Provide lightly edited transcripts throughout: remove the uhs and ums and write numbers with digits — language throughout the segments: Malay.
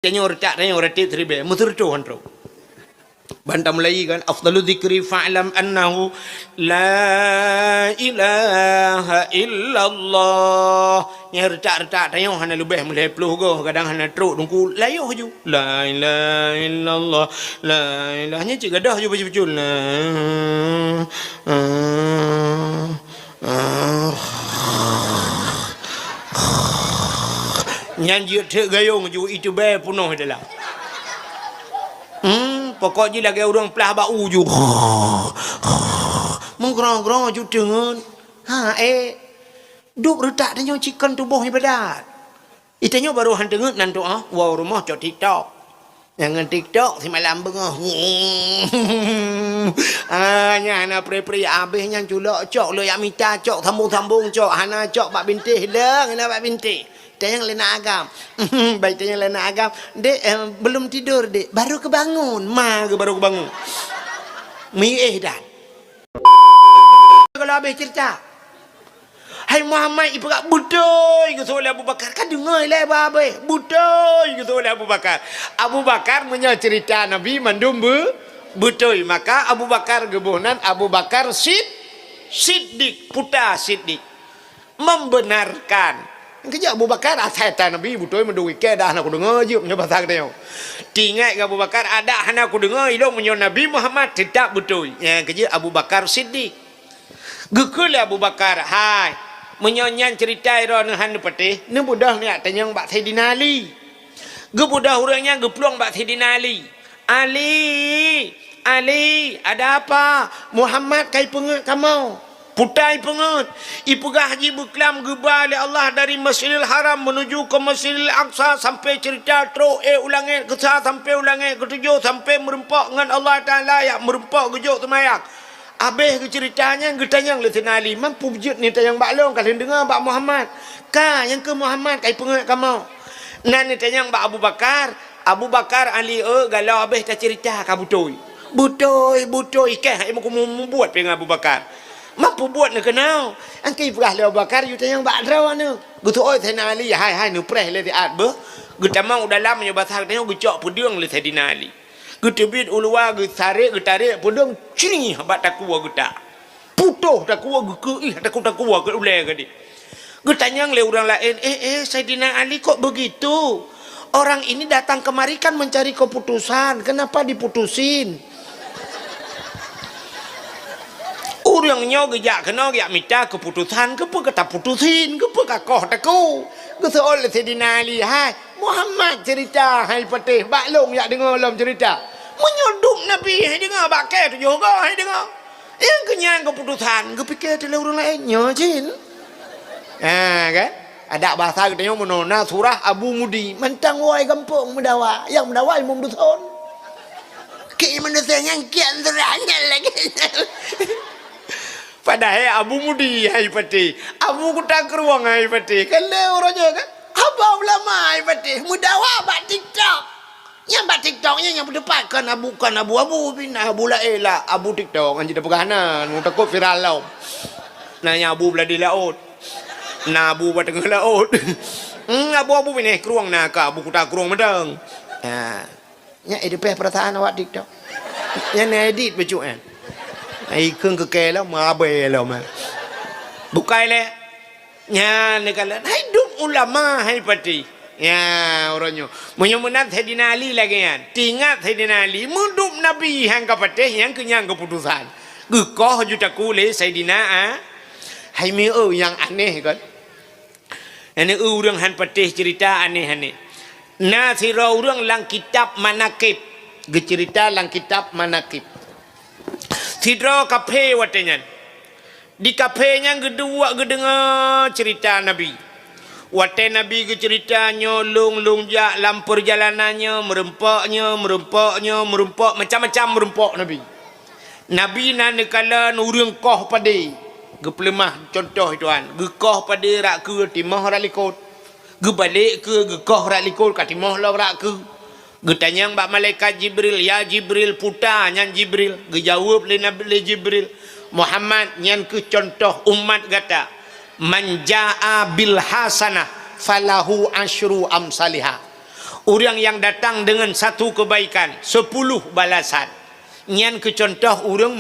Tenyor tak tenyor reti tribe mutur tu hanro. Bantam lagi kan afdalu dzikri fa'lam annahu la ilaha illallah. Nya retak tenyor hana lebih mulai peluh go kadang hana truk dungku layuh ju. La ilaha illallah. La ilahnya cik gadah ju betul-betul. Nyanyi thek gayung ju itu be penuh dalam. Pokoknya lagi orang pelah bau ju. Menggerong-gerong ju dengan. Duk retak tanya chicken tubuh ibadat. Itanya baru han dengar nan doa, wow rumah cok TikTok. Jangan TikTok si malam bengah. Nya hana pre-pre habis nya culok cok lo yak minta cok sambung-sambung cok hana cok bak bintih dah, hana bak bintih. Tayang lena agam. Baik tayang lena agam. Dek belum tidur dek. Baru kebangun. Baru kebangun. Dah. Kalau habis cerita. Hai Muhammad ibarat budoy ke oleh Abu Bakar. Kan dengar lah babe. Budoy ke oleh Abu Bakar. Abu Bakar punya cerita Nabi mandum budoy. Maka Abu Bakar gebunan Abu Bakar Siddiq. Putra Siddiq. Membenarkan. Kerja Abu Bakar asaitan Nabi butuh mendui ke dah aku dengar je punya bahasa dia. Tingat ke Abu Bakar ada hana aku dengar ilmu punya Nabi Muhammad tidak betul. Ya kerja Abu Bakar Siddiq. Gekul Abu Bakar hai menyonyan cerita ira han patih ne budah ni tanyang bak Saidina Ali. Ge budah urangnya gepluang bak Saidina Ali. Ali ada apa? Muhammad kai pengat kamu. Putai pengut. Ipegah haji beklam gebal Allah dari Masjidil Haram menuju ke Masjidil Aqsa sampai cerita teruk ulangi kesah sampai ulangi ketujuh sampai merempak dengan Allah Ta'ala yang merempak gejuk semayak. Habis ke ceritanya getanyang Saidina Ali mampu wujud ni tayang baklong kalian dengar Pak Muhammad. Yang ke Muhammad kai pengut kamu. Nan ni tayang Pak Abu Bakar. Abu Bakar Ali galau habis dah cerita ka butoy. Butoy ke hak mau buat dengan Abu Bakar. Mampu buat nak kenal. Angkai perah le Abu Bakar you tayang bak raw ne. Gutu oi Saidina Ali hai nu preh le diat be. Gutamang dalam nya bahasa tayang gucok pudung le Saidina Ali. Gutubit ulwa gutarik pudung cini bak takua guta. Putuh takua geke takua ke ule ke di. Gutanyang le orang lain Saidina Ali kok begitu? Orang ini datang kemari kan mencari keputusan. Kenapa diputusin? Urangnya gejak kena gejak minta keputusan kepa kata putusin kepa kakoh taku kesoal Saidina Ali hai Muhammad cerita hai patih baklong yak dengar dalam cerita menyudup Nabi hai dengar bakai tu juga hai dengar yang kenyang keputusan kepikir tu orang lainnya jin kan ada bahasa katanya menona surah Abu Mudi mentang wai kampung mendawa yang mendawa imam dusun ke manusia yang kian terangnya lagi. Padahal Abu Mudi hai pati. Abu kutak ruang hai pati. Kalau orangnya kan apa ulama hai pati. Mudawa bak TikTok. Yang bak TikToknya yang berdepan kan Abu pindah Abu Laila Abu TikTok anjir dah pegahanan. Mu takut viral lau. Nanya Abu beladi laut. Na Abu ba tengah laut. Abu pindah keruang nak Abu kutak keruang medang. Nya edepeh perasaan awak TikTok. Yang edit baju kan. Ai keung ke lah mabe lah mah. Bukai le. Nya negala hidup ulama hai pati. Ya orangnya. Menyemunat Saidina Ali lagi kan. Tingat Saidina Ali mudup Nabi hang ka patih yang kenyang keputusan. Gekoh jutaku le Saidina hai mi yang aneh kan. Ini orang han patih cerita aneh-aneh. Nasira orang lang kitab manakib. Cerita lang kitab manakib. Sidra kafe watenya. Di kafenya gedua gedengar cerita Nabi. Wate Nabi ke cerita nyolong lungjak dalam perjalanannya merempak macam-macam merempak Nabi. Nabi nan kala urang koh pade. Geplemah contoh tuan. Gekoh pade rak ke timah rak likut. Gebalik ke gekoh rak likut kat timah lah rak ke. Getanyang bak malaikat Jibril, ya Jibril puta nyan Jibril. Gejawab le Nabi le Jibril, Muhammad nyan ke contoh umat kata, man jaa bil hasanah falahu asyru amsalihah. Orang yang datang dengan satu kebaikan 10 balasan. Nyan ke contoh orang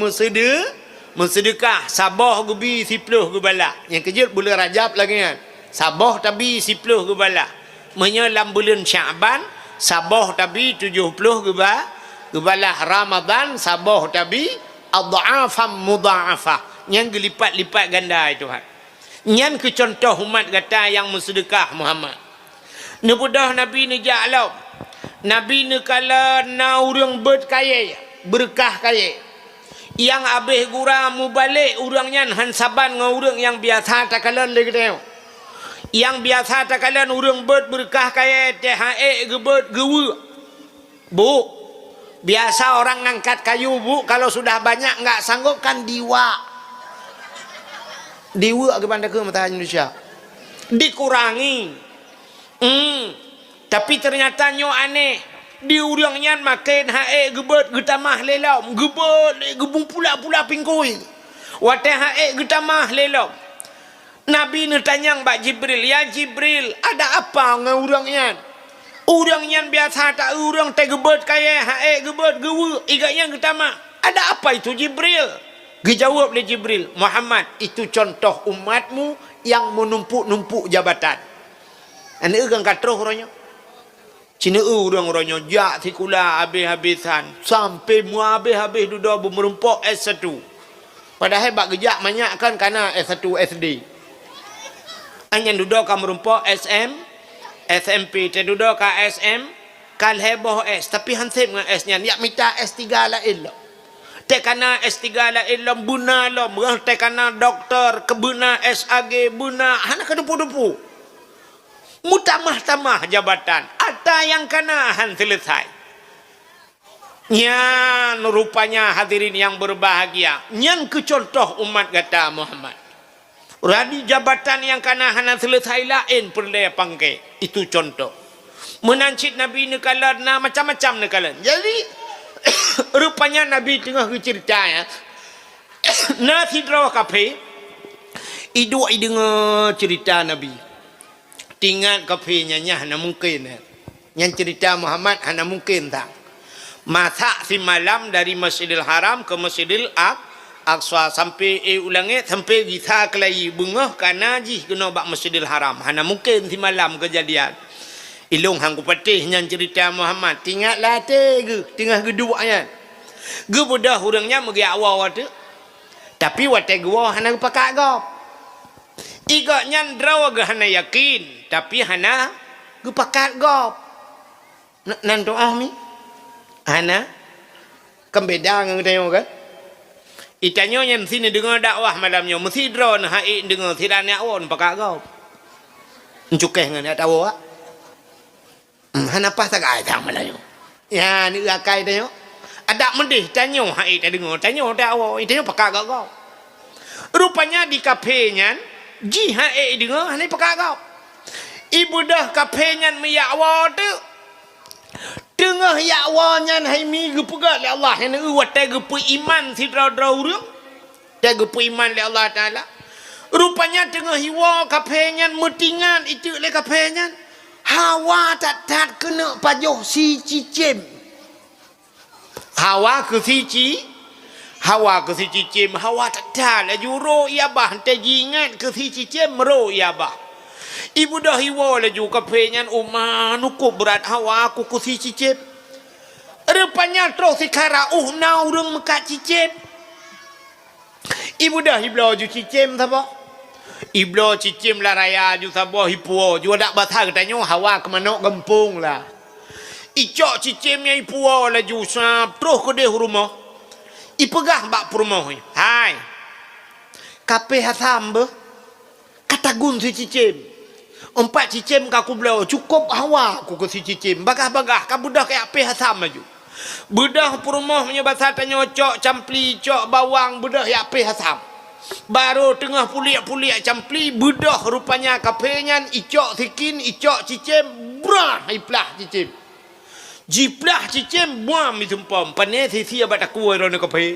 bersedekah sabah gebi 10 gebala. Yang kejut bulan Rajab lagi kan. Sabah tabi 10 gebala. Menyelam bulan Syaban sabah tabi 70 gebala. Ramadan sabah tabi adha'afam mudha'afah. Yang gelipat-lipat ganda itu kan. Nyan ke contoh umat kata yang bersedekah Muhammad. Nebudah Nabi ni ja'alau. Nabi ni kala na orang berkaya, berkah kaya. Yang habis gura mu balik orangnya hansaban dengan orang yang biasa tak kalan lagi tengok. Yang biasa tak kalan orang berkah kaya THE gebet gewe. Bu, biasa orang ngangkat kayu bu, kalau sudah banyak enggak sanggup kan diwa. Diwa ke bandar ke mata Indonesia. Dikurangi. Tapi ternyata nyo aneh. Di urangnya makin hae gebet getamah lelam gebet gebung pula pingkui wate hae getamah lelam. Nabi ni tanya Mbak Jibril, ya Jibril, ada apa dengan urangnya biasa tak urang te gebet kaya hae gebet gewe iganya getamah, ada apa itu Jibril? Dijawab oleh Jibril, Muhammad, itu contoh umatmu yang menumpuk-numpuk jabatan. Ane egang katroh orangnya Cina orang-orangnya jak sikula habis-habisan sampai mu habis-habis duduk bermerumpuk S1. Padahal bak gejak banyak kan karena S1 SD. Anyan duduk kan merumpuk SM, SMP, te duduk ka SM, kal heboh S, tapi hansip dengan S-nya, yak minta S3 lah elok. Te kana S3 lah elok buna lo, te kana doktor, kebuna SAG buna, hana kedupu-dupu. Mutamah-tamah jabatan. Ada yang kanahan selesai. Nyan rupanya hadirin yang berbahagia. Nyan kecontoh umat kata Muhammad. Radi jabatan yang kanahan selesai lain perlaya pangkai. Itu contoh. Menancit Nabi ni kalan na macam-macam ni kalan. Jadi rupanya Nabi tengah cerita ya. Nasi draw kafe. Idu dengar cerita Nabi. Tinggal kafenya hana mungkin. Yang cerita Muhammad hana mungkin tak. Masak si malam dari Masjidil Haram ke Masjidil Aqsa sampai ulangi sampai kita kelai bengah kana ji kena bak Masjidil Haram. Hana mungkin si malam kejadian. Ilung hang kupatih yang cerita Muhammad. Tinggal lah te tengah gedua nya. Ge budah urangnya megi awal tu. Tapi wate gua hana pakak gop. Igaknya draw ge hana yakin. Tapi hana gepakat gop. Nan doa mi. Hana kembeda dengan tengok kan. Itanya yang sini dengar dakwah malamnya mesti drone hai dengar tirane awon pakat gop. Encukeh dengan tahu ah. Hana pas tak ai tang malamnya. Ya ni akai tengok. Ada mendih tanya hai tak dengar tanya dakwah itanya pakat gop. Rupanya di kafenya ji hai dengar hana pakat gop. Ibu dah kapenyan meyakwa tu. Tengah yakwanya hai mi gepegat le Allah yang uat te gepe iman si draw-draw urang. Te gepe iman le Allah Taala. Rupanya tengah hiwa kapenyan metingan itu le kapenyan. Hawa tak kena pajoh si cicim. Hawa ke si cicim. Hawa tak le juro ia bah te jingat ke si cicim ro ia bah. Ibu dah hiwa laju kapenyan nukup berat hawa aku kusi cicip. Rupanya terus sekarang na urang mekat cicip. Ibu dah hibla ju cicim sapa? Ibla cicim lah raya ju sapa hipuo ju dak batah katanya hawa ke manok gempung lah. Icok cicimnya hipuo laju sap terus ke deh rumah. Ipegah bak rumah. Hai. Kape hasam be? Katagun si cicim. 4 cicim ka aku belau cukup hawa aku ke si cicim bagah-bagah ka budak kayak ape hasam maju budak perumah punya bahasa tanya cok campli cok bawang budak ya ape hasam baru tengah puliak-puliak campli budak rupanya kapenyan icok sikin icok cicim brah iplah cicim jiplah cicim buam ditumpam pane sisi abat aku rone kape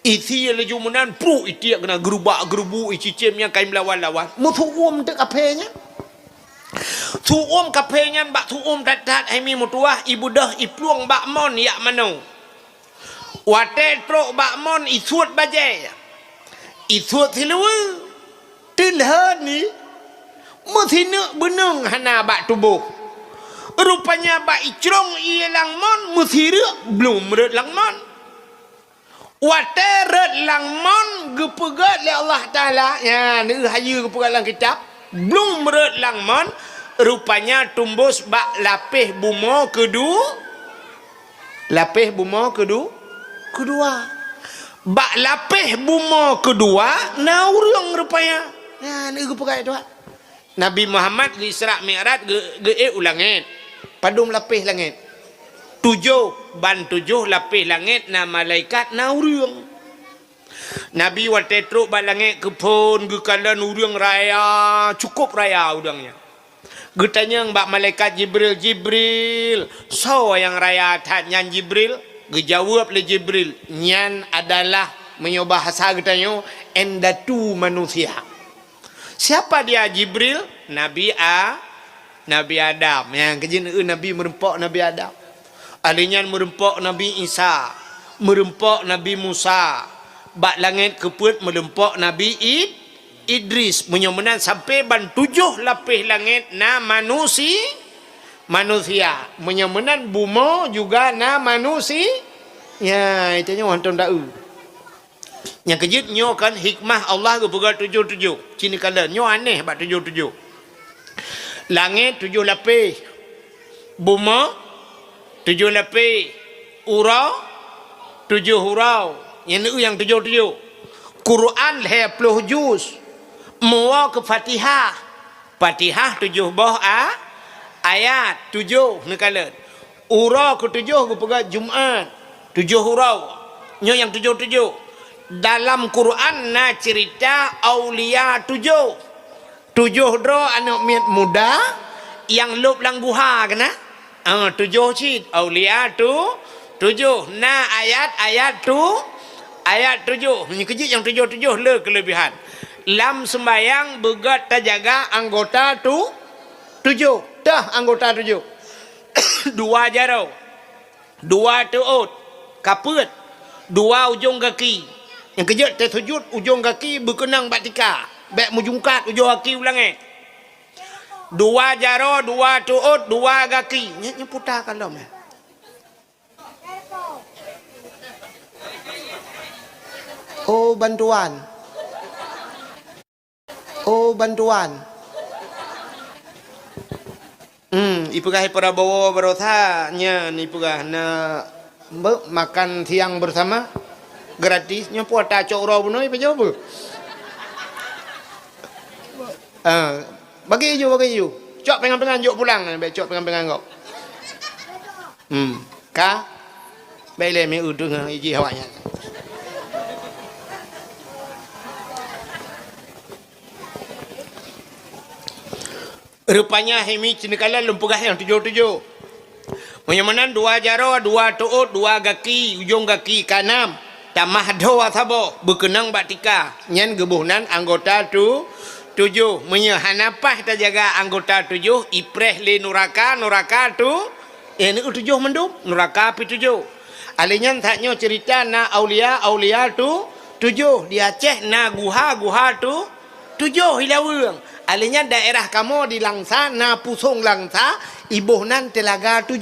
isi le jumunan pu itiak kena gerubak gerubu cicimnya kain lawan-lawan mutu dek kapenya. Thu kapenyan bak thu dat ai mi mutuah ibu dah ipluang bak mon yak mano. Wate trok bak mon isuat baje. Isuat thilu. Tilha ni muthina benung hana bak tubuh. Rupanya bak icrong ia lang mon muthira belum red lang mon. Wate red lang mon gepegat le Allah Taala. Ya ni hayu gepegat lang kitab. Belum red lang mon. Rupanya tumbus bak lapih bumo kedua. Lapih bumo kedua. Bak lapih bumo kedua naurung rupanya. Ya ni gepegat tu. Nabi Muhammad di Isra Mi'raj ge ulangit. Padum lapih langit. 7 lapih langit na malaikat naurung. Nabi wate truk bak langit kepun ge kalan urang raya cukup raya udangnya. Getanya mbak malaikat Jibril, so yang raya nyan Jibril, gejawab le Jibril, nyan adalah menyoba bahasa getanya endatu manusia. Siapa dia Jibril? Nabi Adam. Yang kejin Nabi merempok Nabi Adam. Alinyan merempok Nabi Isa, merempok Nabi Musa. Bak langit keput merempok Nabi Idris menyomenan sampai ban 7 lapis langit na manusia menyomenan bumo juga na manusia ya itu nya wonton dau yang kejut nyo kan hikmah Allah ke pegat 7 cini kala nyo aneh bak 7 langit 7 lapis bumo 7 lapis urau 7 hurau yang 7 Quran 20 juz Muwa ke Fatihah 7 boh ayat 7 nekala. Ura ke 7 ke pegat Jumaat 7 hurau. Nyo yang 7. Dalam Quran na cerita aulia 7 dro anak miat muda yang lup lang guha kena. 7 cid aulia 7 na ayat 7 ni kejit yang 7 le kelebihan. Lam sembayang begat terjaga anggota 7 dah anggota 7 2 jarau 2 teut kaput 2 ujung kaki yang kejut tersujud ujung kaki berkenang batika baik mujungkat ujung kaki ulang 2 jarau 2 teut 2 kaki nya putar kalau oh bantuan ipugah para bawa barotha nya ni pugah na makan siang bersama gratis nya puata cokro bunoi pe job bagi ju cok pengan jok pulang be cok pengan kau ka bele mi udu ngiji hawanya. Rupanya hemi cenekala lumpugah yang 7 menyamanan 2 jaro 2 tuut 2 kaki ujung kaki kanam tamah doa sabo berkenang batika nyan gebuhnan anggota 7 menyehanapah terjaga anggota 7 ipreh li nuraka tu ini 7 mendum nuraka pi 7 alinyan taknyo cerita na aulia tu 7 di Aceh na guha tu 7 hilaweng. Alinya daerah kamu di Langsa, na pusung Langsa, ibuhnan telaga 7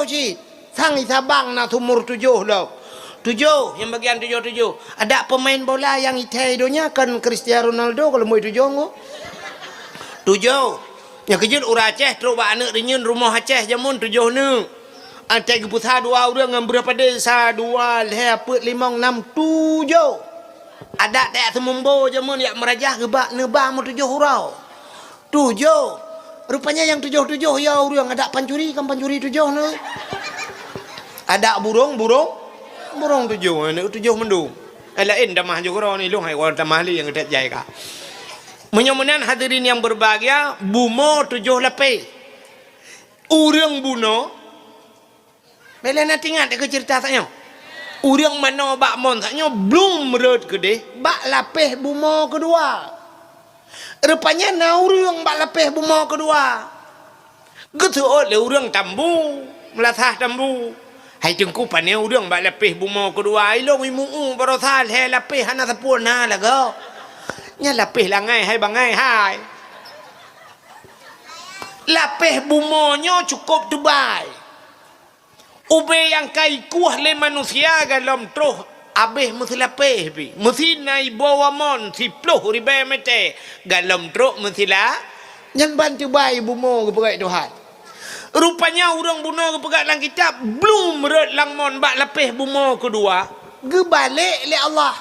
sih. Sang isabang na sumur 7 loh. 7 yang bagian 7. Ada pemain bola yang itedonya kan Cristiano Ronaldo kalau mau 7 ngo. 7. Yang kejut ura Aceh terus ba anak rinyeun rumah Aceh jamun 7 ne. Aceh gepusah 2 urang ngam berapa desa 2 lepet 5 6 7. Ada tak semumbo jamun yak merajah gebak nebah mu 7 hurau. 7. Rupanya yang 7 ya urang ada pancuri 7 ne. Ada burung 7 ni 7 mendung. Lain damah juga ni long hai orang tamah li yang dekat jai ka. Menyomenan hadirin yang berbahagia, bumo 7 lapis. Urang buno. Bela nak ingat ke cerita taknya. Urang mana bak mon taknya belum mered gede bak lapih bumo kedua. Rupanya na urang bak lepeh bumo kedua. Getuot le urang tambu, melatah tambu. Hai tengku pane urang bak lepeh bumo kedua. Ilong imu barosal he lepeh hana sapuna lago. Nya lepeh langai hai bangai hai. Lepeh bumonyo cukup Dubai. Ube yang kai kuah le manusia galom troh abeh mesti lepeh pi. Mesti nai bawa mon 10 ribu mete galom troh mesti la. Yang bantu Dubai bumo ke pegat Tuhan. Rupanya urang buno ke pegat lang kitab belum red lang mon bak lepeh bumo kedua. Ge balik le Allah.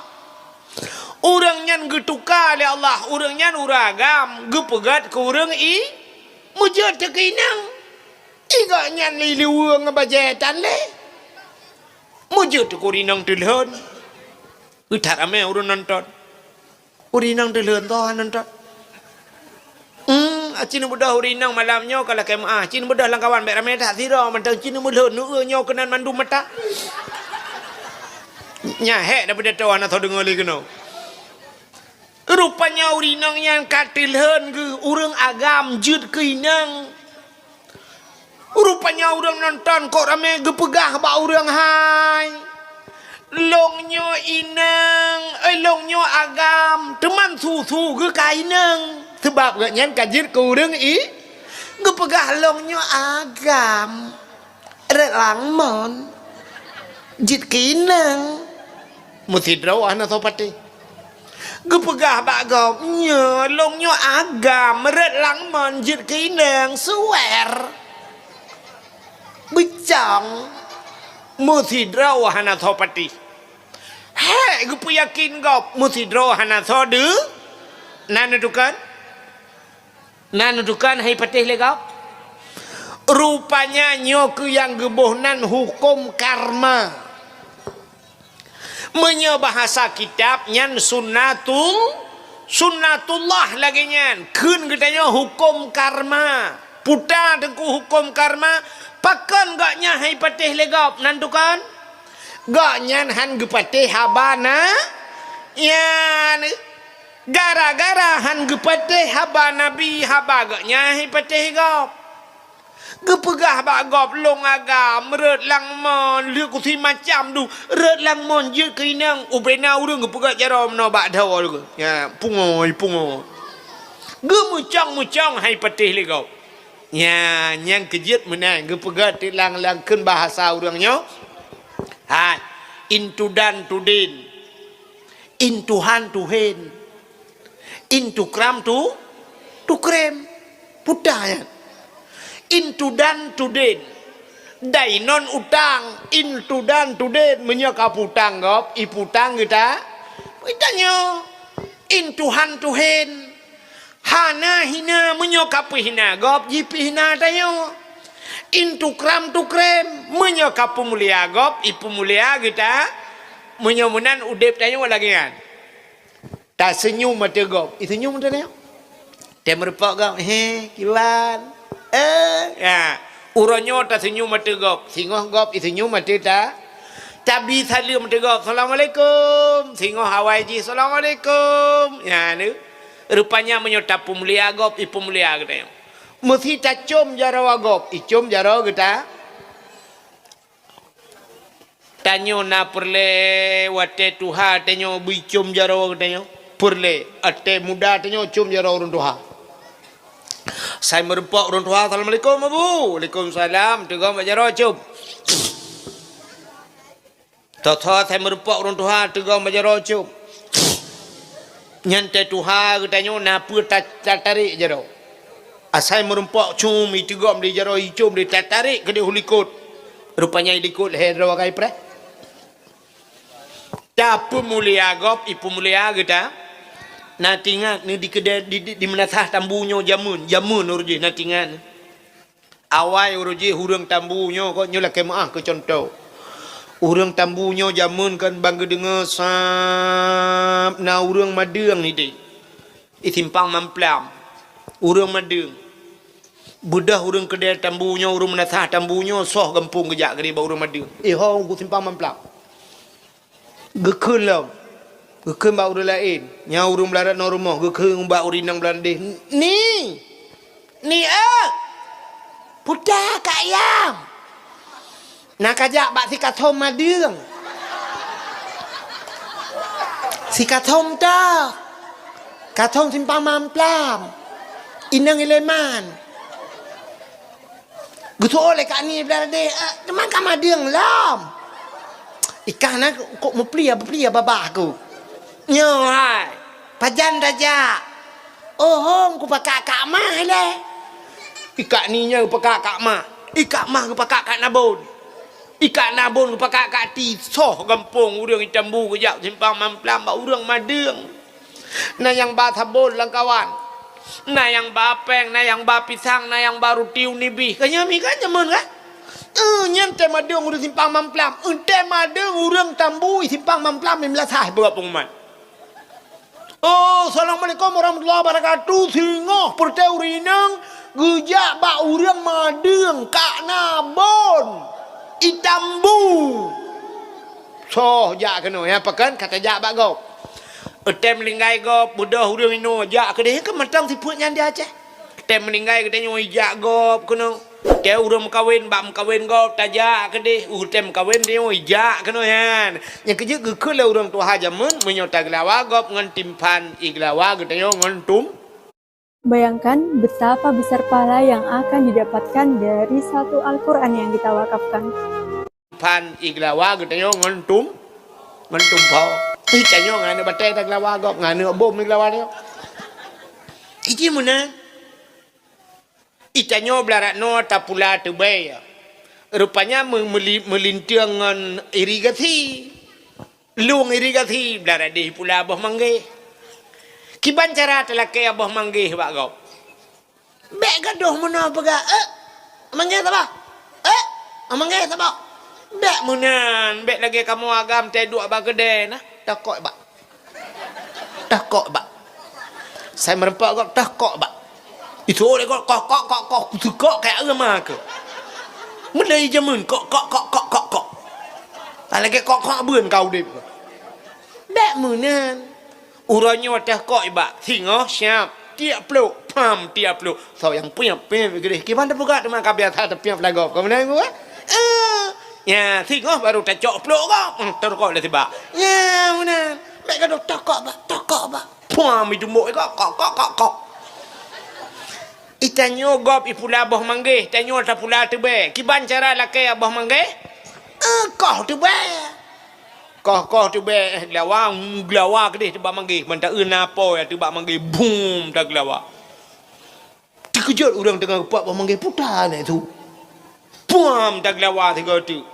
Urang nyan ge tukar le Allah. Urang nyan uragam ge pegat ke urang mujud tekinang. Iga nyan li liwang ngabajetan le. Mujud te kurinang telhon. Utar ame urang nonton. Urinang telhon toh nonton. Cina mudah urinang malamnya kalau kemah. Cina mudah lang kawan baik ramai tak sira mentang cina mudah nunya kenan mandu mata. Nya hek daripada tahu anak tahu dengar lagi kena. Rupanya urinang yang katilhan ke urang agam jud ke inang. Rupanya urang nonton kok ramai gepegah bak urang hai. Longnyo inang, longnyo agam, teman susu ke kainang. Sebab gak nyan kajir ke urang gepegah longnyo agam. Relang mon. Jit kinang. Mesti draw anak sopati. Gepegah bak gop nya longnyo agam, relang mon jit kinang suwer. Becang mesti draw hana thopati. Hei gupu yakin gop mesti draw hana thode. Nana dukan hai patih le gop. Rupanya nyoku yang gebohnan hukum karma. Menyo bahasa kitab nyan sunnatullah lagi nyan. Kun katanya hukum karma. Putar tengku hukum karma. Pakan gak nyahai patih legap nandukan gak nyan han gepatih habana yan gara-gara han gepatih haba nabi haba gak nyahai patih gap gepegah bak gap long agam red lang mon liuk kusi macam du red lang mon je keinang ubena urang gepegah jarom no bak dawa lu ya pungoy gemucang hai patih legap. Ya, yang kejut menang gepegat lang keun bahasa urangnya. Ha, into dan to din. Into han to hen. Into kram to krem. Putaya. Into dan to din. Dainon utang into dan to din menyaka putang gop iputang kita. Pitanya into han to hen. Hana hina menyokap hina gop jipi hina tayo intu kram tu krem menyokap mulia gop ipu mulia kita menyomunan udep tayo lagi kan tak senyum mata gop itu senyum mata tayo dia merupak gop kilan ya uronyo tak senyum mata gop singoh gop itu senyum mata ta tabi salim mata gop assalamualaikum singoh hawaiji assalamualaikum ya ni rupanya menyotap pemulia gop ipu mulia kita mesti tacom jarawa gop icom jarawa kita tanyo na perle wate tuha tanyo bicom jarawa kita perle ate muda tanyo com jarawa urun tuha saya merupak urun tuha assalamualaikum abu waalaikumsalam tegom jarawa com totho saya merupak urun tuha tegom jarawa com nyante tuha katanya napa tarik jero asai merempak cum itu gom di jero icum di tarik ke dia hulikut rupanya ikut hedro kai pre tapu mulia gop ipu mulia kita natingan ni di kedai di menasah tambunyo jamun uruji natingan awai uruji hurung tambunyo kok nyula kemaah ke contoh urang tambunyo jamun kan bangga dengar sap na urang madeng ni deh isimpang mamplam urang madeng budah urang kedai tambunyo urang menasah tambunyo soh gempung kejak gede ba urang madeng ho ku simpang mamplam gekelam Ke mbak urang lain. Nya urang belarat no rumah. Ke mbak urinang belandeh. Ni Pudah kak yang. Nak kajak bak si kathom madeng. Si kathom dah. Kathom simpang mamplam. Inang ileman. Gitu oleh kak ni beladeh. Teman kak madeng lam. Ikan nak kok memplia babah aku. Nyo hai. Pajan raja. Oh hong ku pakak kak mah le. Ikak ni nya pakak kak mah. Ikak mah ku pakak kak nabon. Ikak nabon ku pakak kak ti. Soh gampung urang itambu ku jak simpang mamplam ba urang madeng. Na yang ba thabon lang kawan. Na yang ba peng, na yang ba pisang, na yang ba rutiu nibi. Kanya mi kan jaman kan? Nyam te madeng urang simpang mamplam. Te madeng urang tambu simpang mamplam memla sah berapa pengumuman. Assalamualaikum warahmatullahi wabarakatuh. Singoh perteurinang gejak bak urang madeng kak nabon itambu. So jak kena ya pakan kata jak bak gop. Tem linggai gop budah urang ino jak ke deh ke matang siput nyan dia aceh. Tem linggai ke nyo jak gop kena. Ke urang kawin bak kawin gop tajak ke deh. Tem kawin dia jak kena yan. Yang kerja ke le urang tu haja men menyota gelawa gop ngan timpan iglawa ke nyo ngan tum. Bayangkan betapa besar pahala yang akan didapatkan dari satu Al-Quran yang kita wakafkan. Pan iglawa gitu yo ngentum pau. Ikanyo ngane batai tak lawa gop ngane bom iglawa yo. Iki muna. Ikanyo belarat no tapula tebay. Rupanya melintiang ngan irigasi. Luang irigasi belarat di pula Abah Manggih. Kiban cara telake Abah Manggih bak gop. Bek gaduh mana pega. Manggih apa? Manggih apa? Bek munan, bek lagi kamu agam teh duk abang gede nah. Takok bak. Saya merempak kok takok bak. Itu oleh kok kok kayak agama ke. Mulai jamun kok. Tak lagi kok beun kau dip. Bek munan. Urangnya wadah kok bak. Singoh siap. Tiap peluk. Pam tiap peluk. So yang punya gede. Gimana buka teman kabiasa tapi yang pelagop. Kau menang gua? Ya, singoh baru tacok peluk kau. Terkok dah tiba. Ya, mana? Mek gaduh tokok bak. Puam itu mbok kok. Itanyo gop ipula Abah Manggih, tanyo ta pula tebe. Kiban cara laki Abah Manggih? Kau tebe. Kau tebe glawa kedih tebak Manggih. Manta apa ya tebak Manggih. Boom tak glawa. Dikejut orang tengah pak Abah Manggih putar tu. Puam tak glawa tiga tu.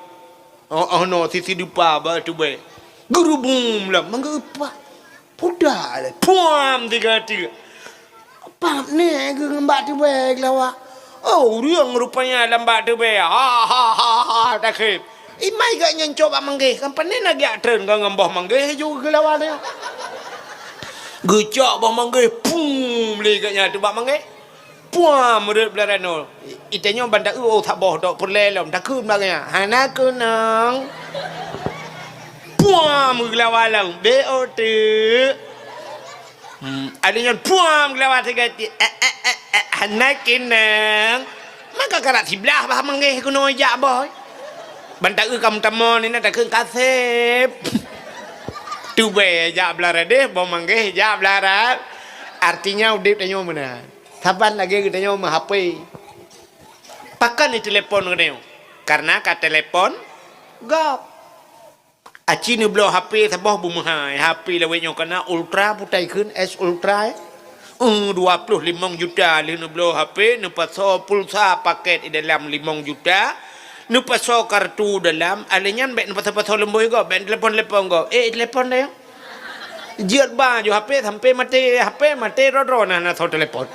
No sisi dupa ba tu be. Guru boom lah mangga apa. Pudah le. Puam tiga tu. Apa ni ke ngembak tu be glawa. Oh, riang rupanya lambat tu be. Ha tak khip. Imai gak nyencok Abah Manggih. Kan panen lagi atren kan ngembah Manggih juga glawa dia. Gecak Abah Manggih. Pum le gaknya tu Abah Manggih. Puam murid belarano. Itanya bandak tak boh dok perlelom tak kun baganya. Hana kunang. Puam gelawalang BOT. Adanya puam gelawat tegati. Hana kinang. Maka karat sebelah Abah Manggih kuno jak boy. Bandak kamu tamon ini tak kun kasep. Tu be jak belarat deh Abah Manggih jak belarat. Artinya udip tanya mana? Saban lagi kita nyawa HP. Pakan ni telefon kita. Karena kat telefon gap. Aci ni blow HP sabah bumahai. HP lawe nyo kena ultra putai kun S ultra. 25 juta ni blow HP ni paso pulsa paket di dalam 5 juta. Ni paso kartu dalam alenyan bet ni paso lemboy go bet telefon go. Telefon dia. Jiat ba jo HP sampai mati ro nah so telefon.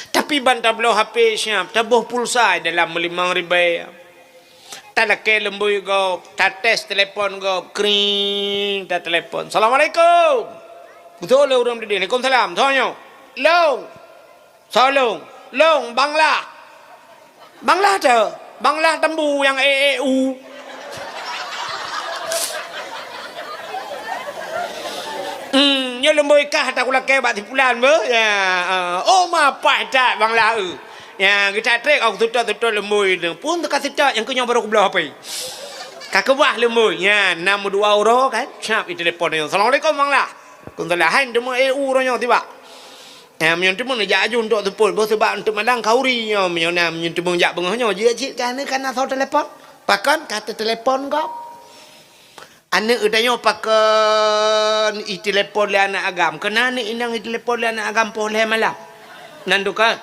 Tapi bantah belau HP siap, tabuh pulsa dalam 5,000. Tak laki lembui go, tak tes telefon go, kring, tak telefon. Assalamualaikum. Betul le orang di sini. Waalaikumsalam. Tanya. Long, Bangla tu. Bangla tembu yang EEU. Nya lemboi kah tak kula ke bak tipulan be ya. Oh ma pai tak bang lau. Ya kita trek aku tutur lemboi tu. Pun tak sitak yang kenyang baru belah apa. Kakak wah lemboi ya 62 euro kan. Cap itu telefon dia. Assalamualaikum bang lah. Kun telah hain demo EU ro nyo tiba. Menyon tu mun ja ajun tok tepul bo sebab untuk madang kauri nyo menyon menyon tu mun ja bengah nyo je cik kan kana thau telefon. Pakan kata telefon kau. Anak udanyo pakan i telefon le anak agam. Kena ni inang i telefon le anak agam poh le malam. Nandu ka.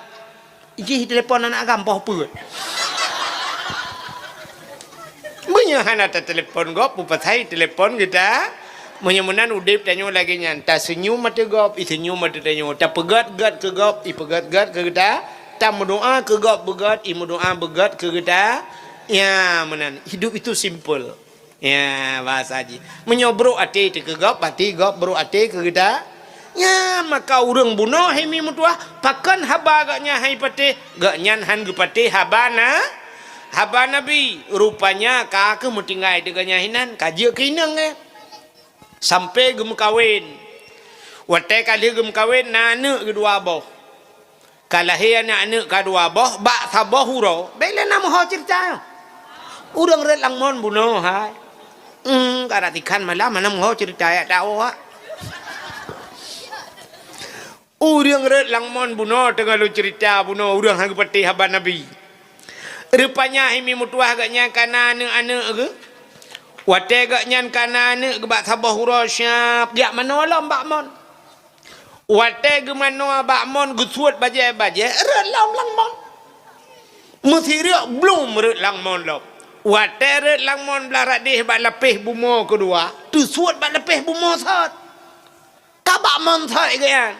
Iji telefon anak agam poh pu. Bunyi hana ta telefon gop pupatai telefon kita. Menyemunan udip tanyo lagi nyan. Ta senyum mata gop i senyum mata tanyo. Ta pegat-gat ke gop i pegat-gat ke kita. Ta berdoa ke gop begat i berdoa begat ke kita. Ya menan hidup itu simple. Ya bahasa haji menyobro ate ke gop ati gop bro ate ke kita. Ya maka urang bunuh hemi mutua pakan haba gaknya hai pate gak nyan han ge pate habana haba nabi rupanya ka ke mutingai deganya hinan kaje kinang sampai gem kawin wate kali gem kawin nane kedua boh kalahi anak kedua boh bak saboh huro bela nama ho cerita urang red langmon bunuh hai kada tikan malam mana mau cerita ya tahu ha. Urang red langmon buno tengah lu cerita buno urang hang peti haba nabi. Rupanya himi mutuah agaknya kana anak ke. Wate agaknya kana anak ke bak sabah hurasya. Dia mana lam bak mon. Wate ge mana bak mon ge suat baje red langmon. Mesti ria belum red langmon lom. Water langmon belarat deh bak lepih bumo kedua. Tu suat bak lepih bumo sat. Kabak mon sat kan.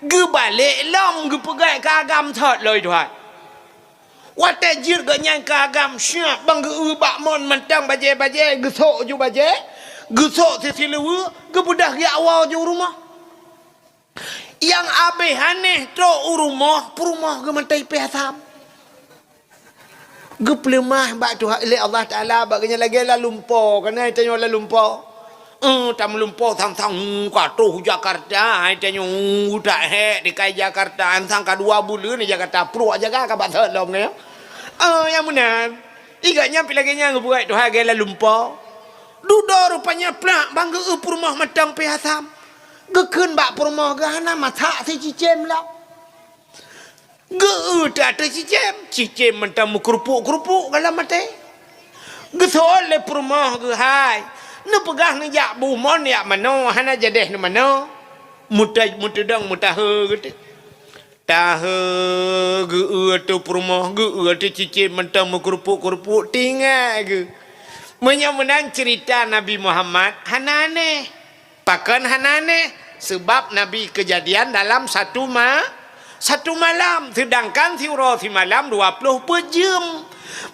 Ge balik long ge pegai ke agam sat loi tuan. Water jir ge nyang ke agam syap bang ge bak mon mentang baje ge sok ju baje. Ge sok sesilewu ge budah ge awal ju rumah. Yang abeh aneh tro rumah perumah ge mentai pehasam. Geplemah bak tu oleh Allah Taala baganya lagi la lumpur kena tanya la lumpur tam lumpur sang-sang katuh Jakarta tanya udak hek di kai Jakarta sang ka 2 bulan ni Jakarta pro jaga ka bak selom ni yang benar iganya pi lagi nya ngebuat tu lagi la lumpur dudo rupanya plak bangga rumah matang pihasam gekeun bak rumah gahana masak si cicem lah tak ada cicem mentang kerupuk kalau mati. Gesol le perumah ke hai. Nu pegah ni jak bumon ya mano hana jadeh ni mano. Mutadang mutahe gitu. Tahe ge tu perumah ge tu cicem mentang kerupuk tinggal ge. Menyamunang cerita Nabi Muhammad hanane. Pakan hanane sebab Nabi kejadian dalam satu malam sedangkan siuro si malam 20 jam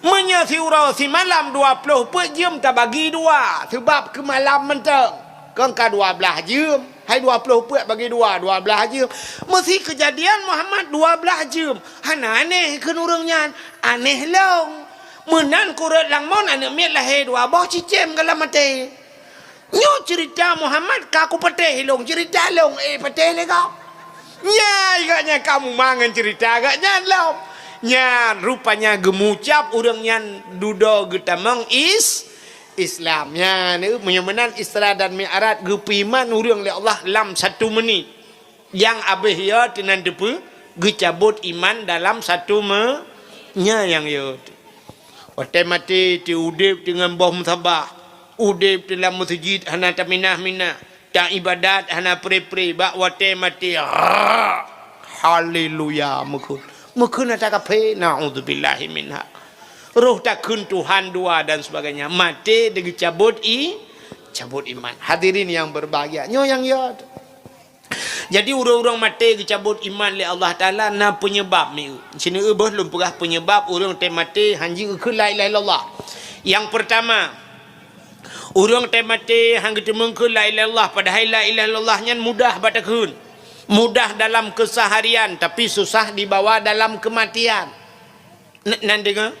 menya siuro si malam 20 jam tak bagi dua sebab ke malam mentang kan ka 12 jam hai 20 bagi dua 12 jam mesti kejadian Muhammad 12 jam hana aneh ke urangnya aneh long menan kurat langmon anak miat lahir dua boh cicem kalau mati nyo cerita Muhammad kaku pateh long cerita long pateh le kau. Ya, agaknya kamu mangan cerita agaknya lah. Ya, rupanya gemucap orangnya dudo getamang Islamnya. Ni menyemenan Isra dan Mi'raj gepiman orang oleh Allah dalam 1 menit. Yang abih ya tenan depu gecabut iman dalam 1 nya yang ya. Waktu mati ti udip dengan boh musabah. Udip dalam masjid hana taminah-minah. Tak ibadat hana pre-pre bak wate mati haleluya mukun tak kape naudzubillahi minha roh tak kun Tuhan dua dan sebagainya mati dengan cabut iman hadirin yang berbahagia nyo yang ya jadi orang-orang mati cabut iman oleh Allah Taala na penyebab ni sini belum pernah penyebab orang mati hanji ke la ilaha illallah yang pertama urang temate hang ketemu ke la ilaha illallah padahal la ilaha illallahnya mudah batakun mudah dalam keseharian tapi susah dibawa dalam kematian nan dengar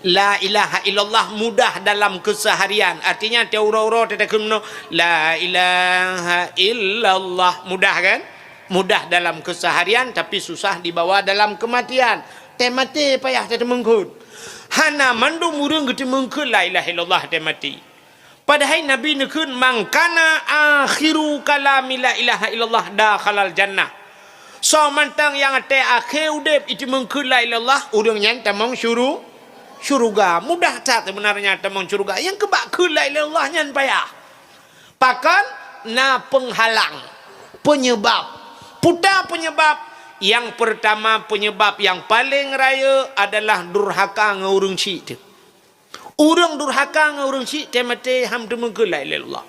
La ilaha illallah mudah dalam keseharian. Artinya dia ura-ura dia kena la ilaha illallah, mudah kan? Mudah dalam keseharian tapi susah dibawa dalam kematian. Teh mati payah dia mengkut. Hana mandu murung gede mengkut la ilaha illallah teh mati. Padahal Nabi nekun mangkana akhiru kalami la ilaha illallah dakhalal jannah. So mantang yang teh akhir udip itu mengkut la ilallah urang yang tamang syuruga. Mudah tak sebenarnya tamang syuruga. Yang kebak ke la ilallah nyan payah. Pakan na penghalang, penyebab. Putar penyebab. Yang pertama penyebab yang paling raya adalah durhaka dengan urang cik tu. Urang durhaka dengan urang cik teh mati ham tu mengkut la ilallah.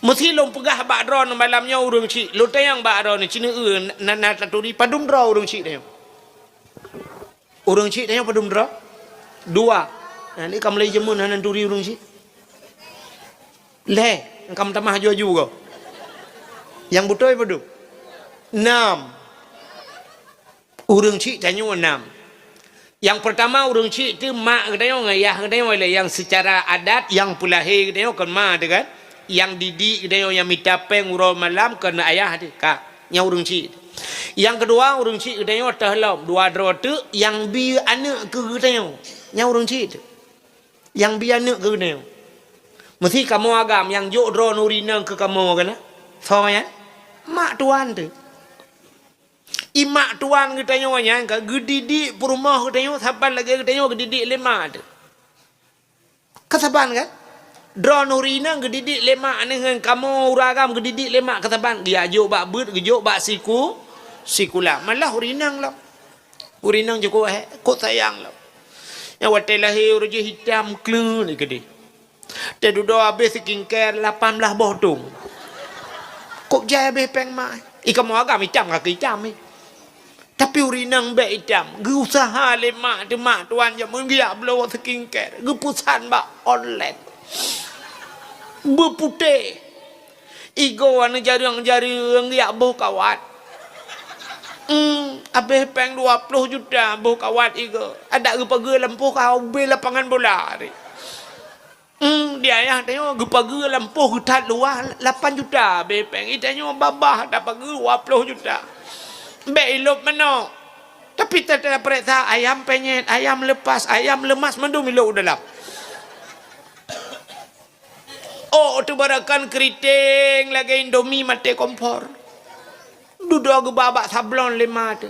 Mesti long pegah bak dron malamnya urang cik. Lo tayang bak dron ni cina na taturi padum dra urang cik dia. Urang cik dia padum dra. Dua. Nah ni kam lay jemun hanan turi urang cik. Le, kam tamah ju-ju kau. Yang betul padum. 6. Urang cik tanya 6. Yang pertama urang cik tu mak katanya ngayah katanya yang secara adat yang pulahir katanya kan mak tu kan. Yang didik dia yang minta peng urang malam kena ayah dia kak nya urang cik. Yang kedua urang cik dia tahlam dua dro tu yang bi anak ke dia nya urang cik. Yang bi anak ke dia. Mesti kamu agam yang jok dro nurina ke kamu kan? So ya. Mak tuan tu. Imak tuan kita nya kan gedidik rumah kita saban lagi kita gedidik lema tu. Kesaban kan? Dra nurina gedidik lemak dengan kamu uragam gedidik lemak kataban dia ajuk bak beut gejuk bak sikula malah urinang lah urinang joko kok sayang lah yang watai lahir uruj hitam kleu ni gede dia duduk habis skincare 18 bodong kok jaya habis peng mak kamu agam hitam kaki hitam ni tapi urinang bek hitam ge usaha lemak demak tuan je mun dia blow skincare ge pusan bak online berputih igo anu jarang liak boh kawat habis peng 20 juta boh kawat igo ada gepaga lampu kau beli lapangan bola ni dia ayah tanya gepaga lampu hutan luar 8 juta be peng itanya babah dapat 20 juta be ilop mana tapi tak ada periksa ayam penyet ayam lepas ayam lemas mandum ilok dalam. Oh, tu barakan keriting lagi Indomie mati kompor. Duduk ke bak sablon lima tu.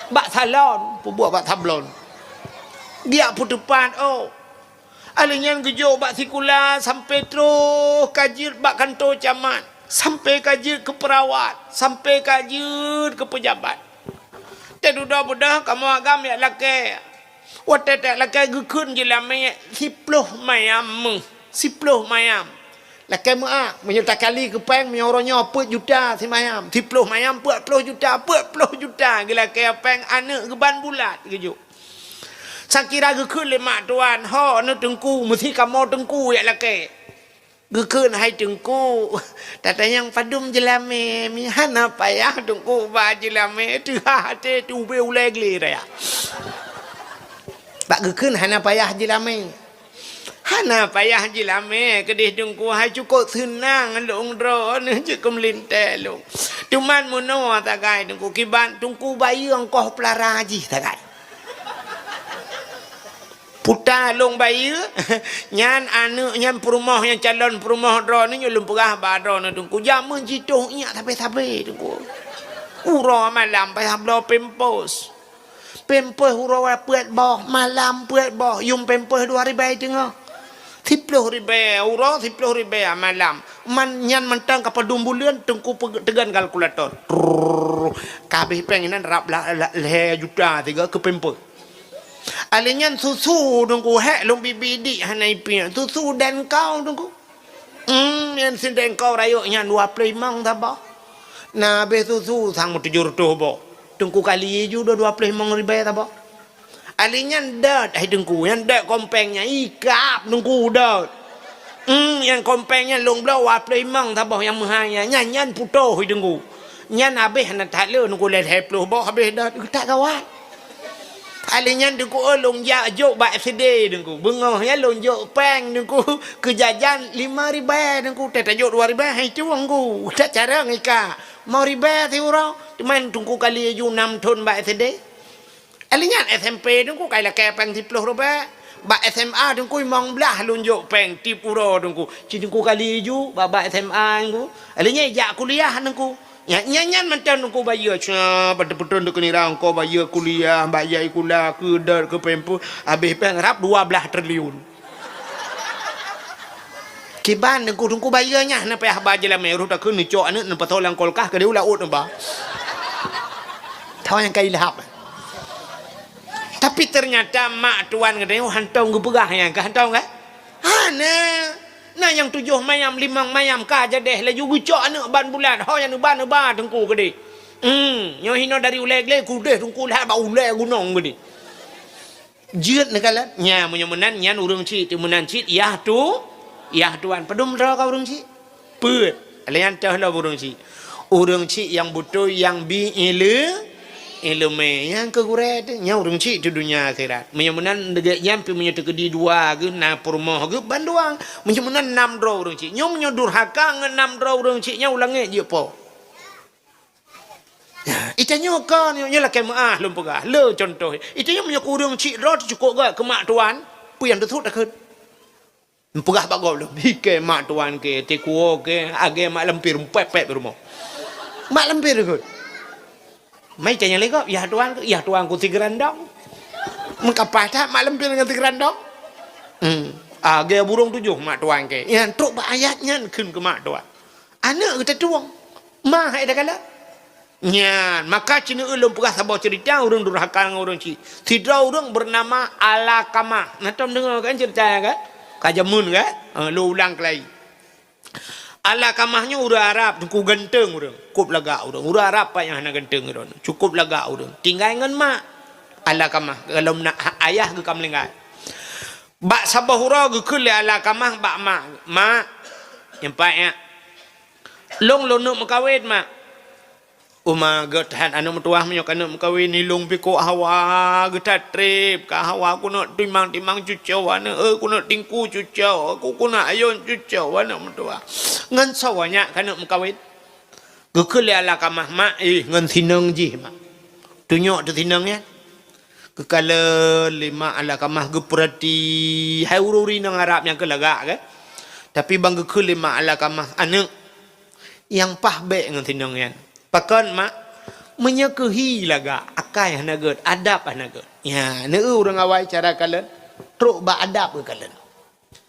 Bak salon, buat bak sablon. Dia pun depan oh. Alinyan gejo bak sikula sampai terus kajir bak kantor camat, sampai kajir ke perawat, sampai kajir ke pejabat. Dia duduk budak kamu agam ya laki. Wate tak laki gekun je lah mayat 10 mayam. 10 mayam. Lakai mak menyerta kali ke peng menyorongnya 4 juta si mayam. 10 mayam 40 juta, 40 juta gila kaya peng anak geban bulat keju. Sakira gekun le mak tuan, ho nu tengku mesti kamu tengku ya lakai. Gekun hai tengku. Tata yang padum jelame mi hana payah tengku ba jelame tu ha te tu be ulegli ya. Bak gekun hana payah jelame. Hana payah jilame kedih dengku hai cukup senang long dro ne cukup linte long. Cuman muno tagai dengku kiban tungku bayi engkau pelara haji tagai. Puta long bayi nyan anu nyan perumah yang calon perumah dro ni nyulum perah ba dro ne dengku jamun jituh nya tapi dengku. Uro malam payah blo pempos. Pempos uro puet boh malam puet boh yum pempos 2000 tengah. 10 ribu euro 10 ribu malam man nyan mentang kapal dumbulian tengku tegan kalkulator kabeh penginan rap le juta 3 ke pempo alinyan susu tengku hek long bibidi hanai pi susu dan kau tengku yang sinden kau rayuk nyan 25 taba na be susu sang 700 bo tengku kali ju 25 ribu taba alinyan dat hai dengku yang dat kompengnya ikap dengku dat yang kompengnya long blau waplai mang tabah yang mahanya nyan puto hai dengku nyan habis nak tak le dengku le 20 bah habis dat tak kawan Alinya dengku long ya jok ba FCD dengku. Bengah ya long jok peng dengku. Kejajan 5 ribu dengku. Teta jok 2 ribu. Hai tuang ku. Tak cara ngika. Mau ribu ti ura. Cuman tungku kali ju 6 ton ba FCD. Alinya SMP dengku kaila kepeng 10 ribu. Ba SMA dengku mong belah long jok peng tip ura dengku. Ci dengku kali ju ba SMA dengku. Alinya ja kuliah dengku. Nyanyian macam nungku bayar betul-betul untuk ni rang kau bayar kuliah bayar kuliah ke pempu habis pengrap 12 triliun kiban nungku bayarnya na payah baje la meru tak ni cok ni patol yang kolkah ke dia ulah ut ba tahu yang kai lahap tapi ternyata mak tuan ke dia hantong gu pegah yang ke hantong ke nah yang 7 mayam 5 mayam ka jadeh la jugu cok anak ban bulan ho yang ban ba tengku ke di nyo hino dari uleg-leg ku deh tengku lah ba uleg gunong ke di jeut ne kala nya munyan nyan urang ci timunan ci yah tuan pedum ra ka urang ci peut alian tah la urang ci yang butuh yang bi ilmu yang kegure tu nya urang ci di dunia akhirat munyan dege nyampi munyo tekedi 2 ge na purmoh ge banduang munyan 6 dro urang ci nyom nyo durhaka nge 6 dro urang ci nya ulange je po itanyo kan nyo la kemaah lum pegah le contoh itanyo munyo urang ci ro cukup ge ke mak tuan puyan tu tak keut pegah bagol lu ke mak tuan ke tekuo ke age mak lempir pepek rumah mak lempir ke mai canya lego ya tuan ku 3 randong mengkapai tak malam pil dengan 3 randong age burung 7 mak tuan ke yang truk ba ayatnya keun ke mak tuan anak kita tuang mah ai dah kala nyan maka cina ulum pegah sabar cerita urang durhaka urang ci sidra urang bernama Alakamah natom dengar kan cerita kan kajamun kan lu ulang kelai Alakamahnya urang Arab ku genteng urang cukup lega urang Arab pa yang hana genteng urang cukup lega urang tinggal ngan mak Alakamah kalau nak ayah ke kamlingai bak sabahura ge kule Alakamah bak mak yang payak long nak makawin mak Uma getahan anu metuah menyok anu mekawin nilung piko hawa getat trip ka hawa ku nak timang cucau anu ku nak tingku cucau aku ku nak ayon cucau anu metuah ngan sawanya kana mekawin gekele ala kamah mak ngan tinang ji mak tunyok tu tinang ya kekala lima ala kamah geperati hai ururi nang Arab yang kelagak ke tapi bang gekele lima ala kamah anu yang pahbe ngan tinang ya pakan mak menyekehi laga akai hanaget adab hanaget ya neu urang awai cara kalen truk ba adab ke kalen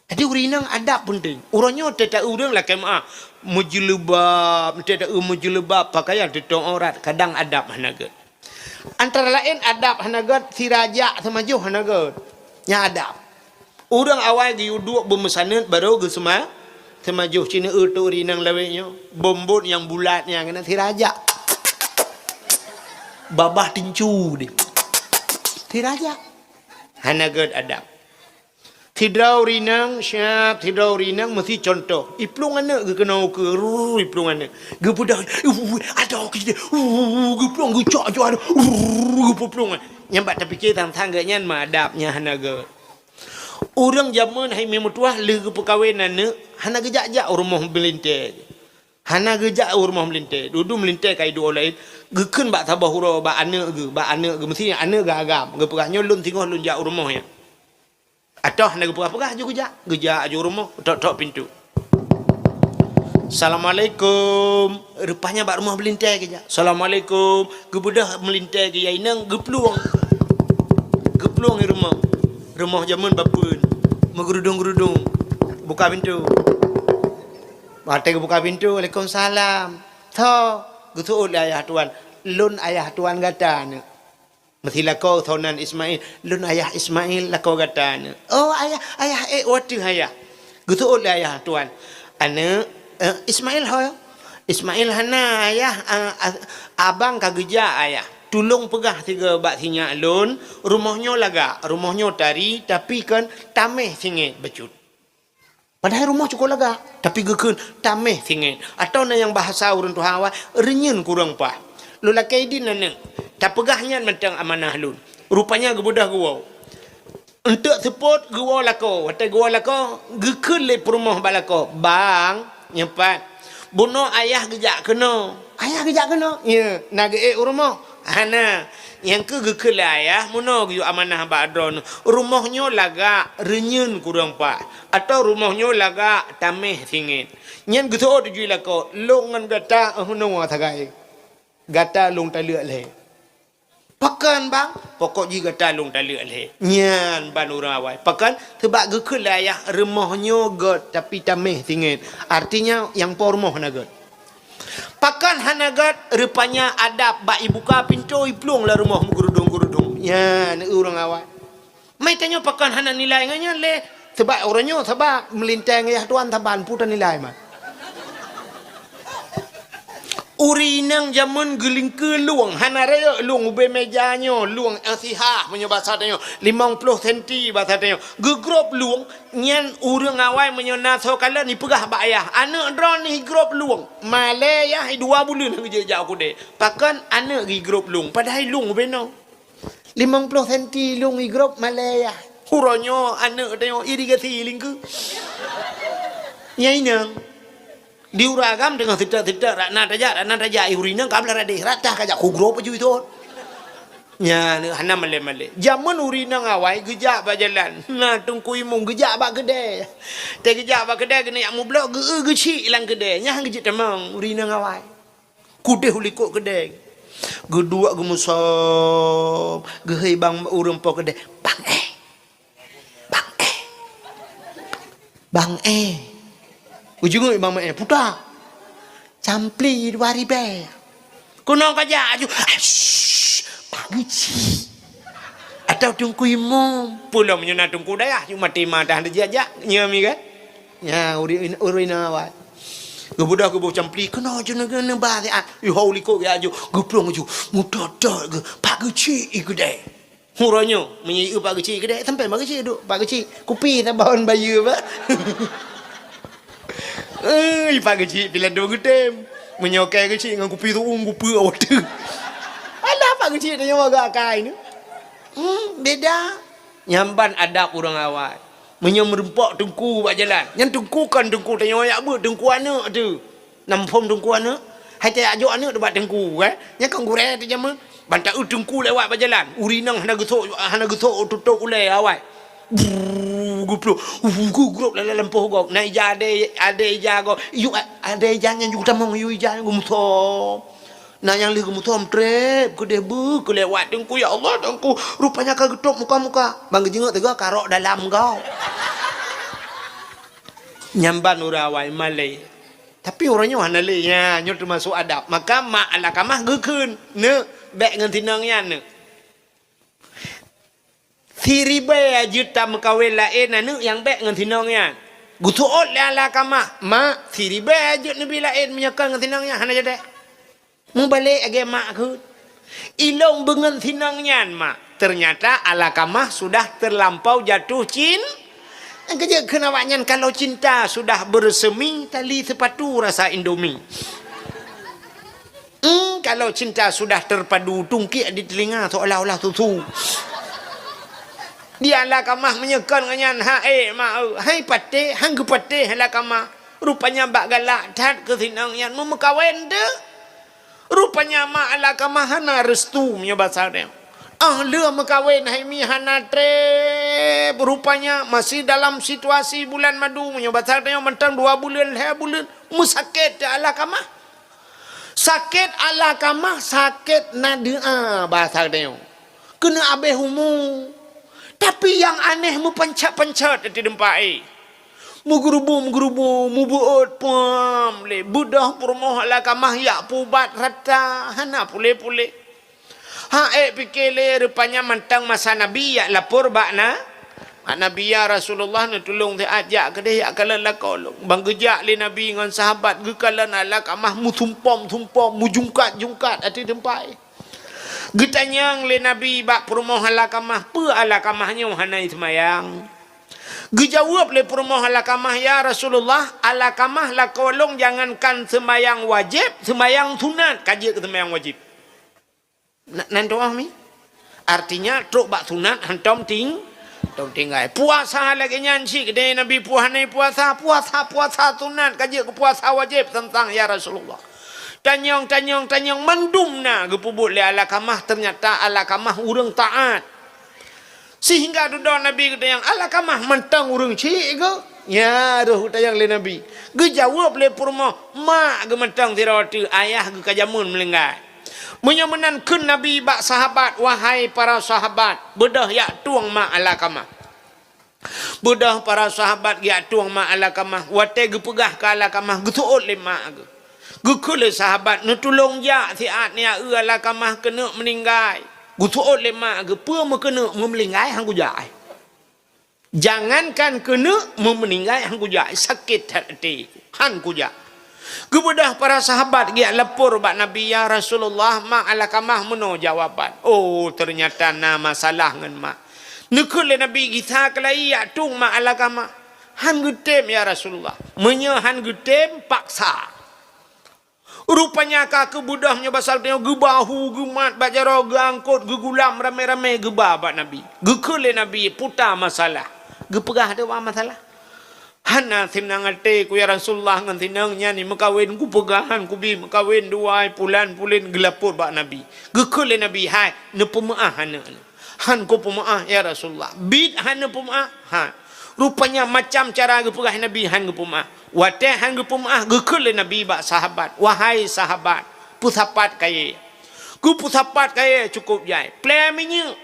jadi urinang adab penting uranyo teta urang la kema mujlubab teta mujlubab pakaian tetong aurat kadang adab hanaget antara lain adab hanaget siraja samajuh hanaget nya adab urang awai di uduk bemesaneut baru ge semajuh cina tu rinang lawenya bombot yang bulatnya kena tiraja babah tincu di tiraja hanaget adab tidrau rinang syap tidrau rinang mesti contoh iplung anak ke kena ke iplung anak ge budak ada ke ge plung ge cak ada ge plung nyambat terfikir tang ganya adabnya hanaget orang zaman hai memutuah lege perkahwinan ne hana gejak-jak rumah melintai hana gejak rumah melintai dudu melintai kai dua lain gekeun bak tabahura bak anak ge mesti anak ge agam ge perahnya lun tengok lun jak rumah ya atau hana ge perah juga gejak je rumah tok pintu Assalamualaikum rupanya bak rumah melintai ke jak Assalamualaikum ge budah melintai ke yainang ge peluang di rumah zaman bapun mengerudung-gerudung buka pintu buka pintu Waalaikumsalam tho gitu ayah tuan lun ayah tuan gatane mesti lakau thonan Ismail lun ayah Ismail lakau gatane oh ayah watu ayah gitu ayah tuan ane Ismail hoyo Ismail hana ayah abang kageja ayah tulung pegah 3 bak sinyak lun rumahnya laga rumahnya tari tapi kan tameh singit becut padahal rumah cukup laga tapi gekeun tameh singit atau na yang bahasa urang tuhawa renyen kurang pah lu lakai din nane tak pegahnya mentang amanah lun Rupanya gebudah gua. Untuk support gua lako. Wata gua lako. Gekun le perumah balako. Bang. Nyempat. Bunuh ayah gejak kena. Ayah gejak kena? Ya. Naga rumah. Hana. Yang ke gekun le ayah. Muno gyu amanah ba'adron. Rumahnya laga renyun kurang pak. Atau rumahnya laga tameh singit. Nyan gitu tujuh lako. Longan gata. Hunong watagai. Gata long taluk le. Pakan bang, pokok juga talung taluk le. Nyan ban orang awai. Pakan sebab gekul lah ya rumahnya god tapi tameh tingit. Artinya yang pormoh na god. Pakan hanagat rupanya adab bak ibuka pintu iplung lah rumah gurudung. Nyan orang awai. Mai tanya pakan hana nilai nganya le. Sebab orangnya sebab melintang ya tuan tambahan putan nilai mah. Uri nang zaman geling ke luang hana raya luang ube mejanya luang asihah punya bahasa tanya 50 cm bahasa tanya gegrop luang nyan urang awai menyona so kala ni pegah bak ayah anak dron ni grop luang malaya 2 bulan kerja jauh aku deh pakan anak gi grop luang padahal luang ube no 50 cm luang gi grop malaya huronyo anak tanya irigasi lingku nyai nang diuragam dengan tidak rana raja urina kam lara deh ratah kajak kugro paju itu nya hana male zaman urina ngawai gejak ba jalan nah tungku imung gejak ba gede te gejak ba gede kena yak mublok geci ilang gede nya gejak temang urina ngawai kude huliko gede gedua gemusom gehei bang urang po gede bang ujung bang puta campli 2,000 kunong kaja aju pagi ci atau tungku imum pulau menyuna tungku daya cuma timah dah ada jajak nyami kan ya urina awak gebudah gebu campli kena aju negana bahari yu hauli ko ya aju geplong aju mudadak ge pagi ci igede huronyo menyi pagi ci gede sampai pagi ci duk pagi ci kupi tabahon bayu ba pagi cik bila dua gedem menyokai kecil dengan kupi tu kupi awak tu alah pagi cik tanya agak kai ni beda nyamban adab orang awal menyemrempak tengku buat jalan yang tengku kan tengku tanya ayak apa tengku anak tu nampom tengku anak hai tak ajuk anak debat tengku yang kan gureh tu jama bantak tengku lewat buat jalan urinang hana gesok tutup ulai awal guplo grup la lampu go na ija ada ija go yu ada ijanya yu tamong yu ija gumusom na yang li gumusom trep ku de bu ku lewat tengku ya Allah tengku rupanya kagetok muka bang jengok tega karok dalam kau nyamban urawai malai tapi orangnya hana le nya nyot masuk adab maka mak ala kamah gekeun ne bek ngan tinangnya ne Siribe juta mekawin lain anu yang baik dengan tinongnya. Gutuot la kamah. Mak siribe ajut nabi lain menyakal dengan tinongnya hana jadi. Mu balik age mak ku. Ilong bengen tinongnya mak. Ternyata ala kamah sudah terlampau jatuh kerja kenawaknya kalau cinta sudah bersemi tali sepatu rasa Indomie. Kalau cinta sudah terpadu tungkik di telinga seolah-olah susu. Dia lah kamah menyekan dengan hai pate hang pate hala kamah rupanya bak galak dat ke sinang yang memekawin de rupanya mak ala kamah hana restu punya bahasa dia le mekawin hai mi hana tre rupanya masih dalam situasi bulan madu punya bahasa dia mentang 2 bulan musakit ala kamah sakit ala kamah sakit nadia bahasa dia kena abeh humu. Tapi yang aneh mu pencat-pencat di dempai. Mu gerubu, mu buat pam le. Budah permoh la kamah yak pubat rata. Hana pule. Fikir le rupanya mantang masa Nabi yak lapor bakna. Nabi ya Rasulullah ni tolong dia ajak ke dia yak kalan la kolong. Bang gejak le Nabi dengan sahabat ge kalan ala kamah mu tumpom, mu jungkat ati dempai. Getanyang le Nabi bak perumoh ala kamah pe ala kamahnya hanai semayang. Gejawab le perumoh ala kamah ya Rasulullah ala kamah la kolong jangankan semayang wajib semayang sunat kaji ke semayang wajib. Nan doa mi Artinya truk bak sunat hantom tinggal. Puasa lagi nyanci kedai Nabi puasa sunat kaji ke puasa wajib tentang ya Rasulullah. Tanyong mendumna gepubut le alakamah ternyata alakamah urang taat. Sehingga duda Nabi kata yang alakamah mentang urang cik ke? Ya doh kata yang le Nabi. Gejawab le purma mak ge mentang tirati ayah ge kajamun melenggai. Menyamenankan Nabi bak sahabat, wahai para sahabat, bedah yak tuang ma alakamah. Bedah para sahabat yak tuang ma alakamah, wate gepegah ka alakamah, getuot le mak ge. Gekule sahabat netulong yak siat ni alakamah kena meninggai. Getuot le mak ge pe me kena memelinggai hang gujai. Jangankan kena memeninggai hang gujai, sakit hati han gujai. Kemudah para sahabat dia lepur bak Nabi ya Rasulullah mak alakamah meno jawaban. Oh ternyata na masalah ngan mak. Nekul Nabi kita kelai ya tung mak alakamah. Han getem ya Rasulullah. Menye han getem paksa. Rupanya ka kebudahnya basal tengok gebahu gemat bajaro geangkut gegulam rame-rame gebah bak Nabi. Gekul Nabi putar masalah. Gepegah ada masalah. Hana tinang ate ku ya Rasulullah ngan tinangnya ni mekawin ku pegahan ku bi mekawin dua pulan gelapur bak Nabi. Gekul Nabi hai ne pemaah hana. Han ku pemaah ya Rasulullah. Bid hana pemaah. Ha. Rupanya macam cara gepegah Nabi han gepemaah. Wate han gepemaah gekul Nabi bak sahabat. Wahai sahabat, pusapat kaya. Ku pusapat kaya cukup jai. Pleminya.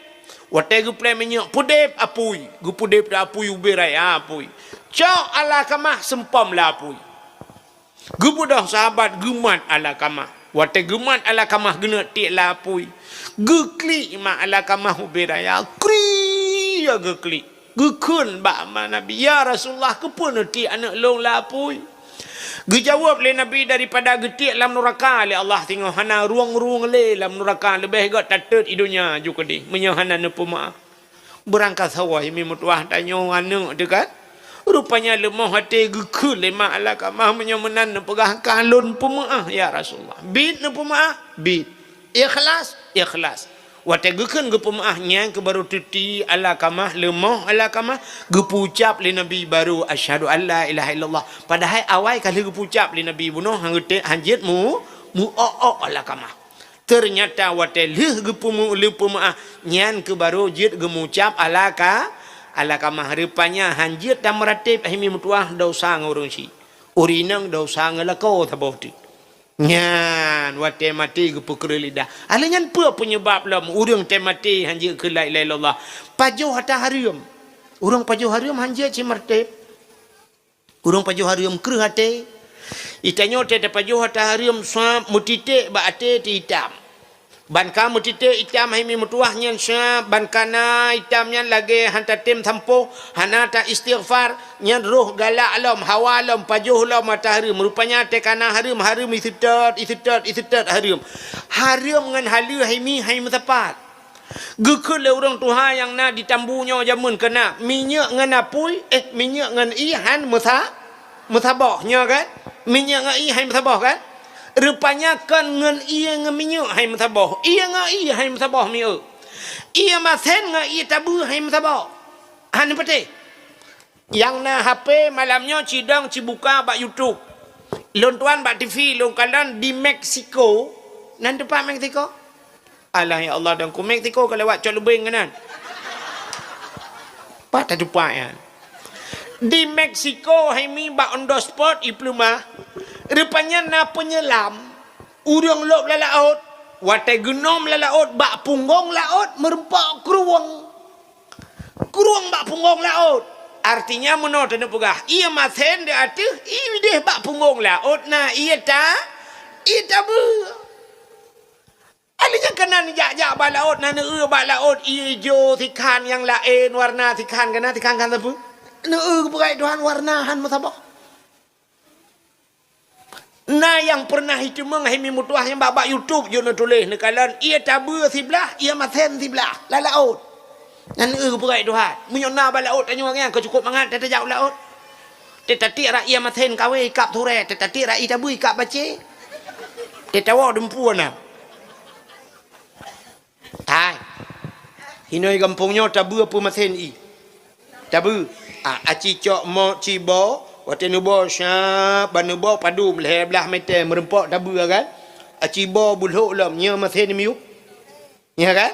Wate gu pleminya pudep apui. Gu pudep da apui uberai apui. Cak alakamah sempam lapui. Gebudah sahabat gemat alakamah. Wate gemat alakamah gena tik lapui. Geklik mak alakamah ubiraya. Kri ya geklik. Gekun bak Nabi. Ya Rasulullah kepun tik anak long lapui. Gejawab le Nabi daripada getik lam neraka le Allah tengok hana ruang-ruang le lam neraka lebih gat tatet idunya juga di. Menyahana nepuma. Berangkat sawah mi mutuah tanya anak dekat. Rupanya lemah hati gekul lemah alakamah menyamenan nepegah kalun pemaah ya Rasulullah. Bid nepemaah, bid. Ikhlas. Wate gekun ge pemaahnya ke baru tuti alakamah lemah alakamah gepucap le Nabi baru asyhadu alla ilaha illallah. Padahal awal kali gepucap le Nabi bunuh hangete hanjitmu alakamah. Ternyata wate leh ge pemaah nyan ke baru jit gemucap alakamah rupanya hanjir dan meratib ahimi mutuah dosa ngurung si. Urinang dosa ngelako taboh tu. Nyan wate mati ke pukul lidah. Alanyan apa penyebab lam urang temati hanjir ke la ilaha illallah. Pajuh hata harium. Urang pajuh harium hanjir ci meratib. Urang pajuh harium keur hate. Itanyo te pajuh hata harium swab mutitik ba ate ti hitam. Ban kamu titik hitam himi mutuahnya syab ban kana hitamnya lagi hantar tim tampo hanata istighfar nyan roh galak alam hawa alam pajuh alam matahari merupanya te kana harim isitat harim ngan halu himi hai mutapat gekul orang tuha yang na ditambunya jamun kena minyak ngan apui minyak ngan ihan mutabahnya kan minyak ngan ihan mutabah kan. Rupanya kan ngan ia ngeminyak hai mtabah. Ia ngai hai mtabah miu. Ia masen ngai tabu hai mtabah. Han pete. Yang na HP malamnya cidang cibuka bak YouTube. Lon tuan bak TV lon kalan di Mexico. Nan depan Mexico. Alah ya Allah dan ku Mexico kalau lewat cok lebeng kanan. Pat depan ya. Di Mexico hai mi bak on the spot diploma. Rupanya na penyelam urang lop la laut wate genom la laut bak punggong laut merempak keruang bak punggong laut artinya menot na pegah ia maten de atu i deh bak punggong laut na ia bu alinya kanan jak bak laut na bak laut ijo tikan yang lain warna tikan kan apa berai tuhan warnahan masabah. Nah yang pernah itu menghimi mutuah yang babak YouTube je nak tulis ni kalan ia tabu sebelah ia maten sebelah la laut. Nan berai Tuhan. Menyona ba laut tanya orang kau cukup mangat tata jauh laut. Tetapi ra ia maten kawe kap ture tetapi ra i tabu kap bace. Tetawa dempuan nah. Tai. Hinoi kampungnya tabu apa masin i. Tabu. Aci cok mo cibo, watenubo sya banubo padu meleh belah mete merempok tabu kan. Aci bo bulhuk lam nya masin miuk. Ya kan?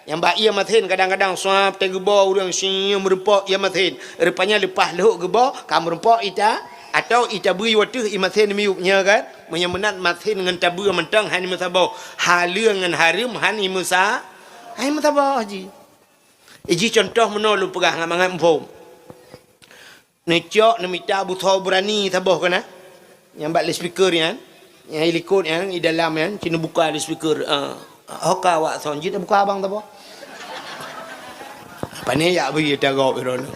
Yang bak ia masin kadang-kadang suap tegubo urang sing merempok ia masin. Rupanya lepas lehuk gebo kam merempok ita atau ita bui watuh i masin miuk nya kan. Menyemenat masin dengan tabu mentang hani musabau. Haleu dengan harim hani musa. Hai mutabah haji. Iji contoh menolu pegah ngamangan mpom. Necok nemita buthau berani tabah kana. Yang bak speaker kan. Yang helikot kan di dalam kan kena buka di speaker. Hoka wak son jita buka abang tabah. Pane ya bagi tagap irono.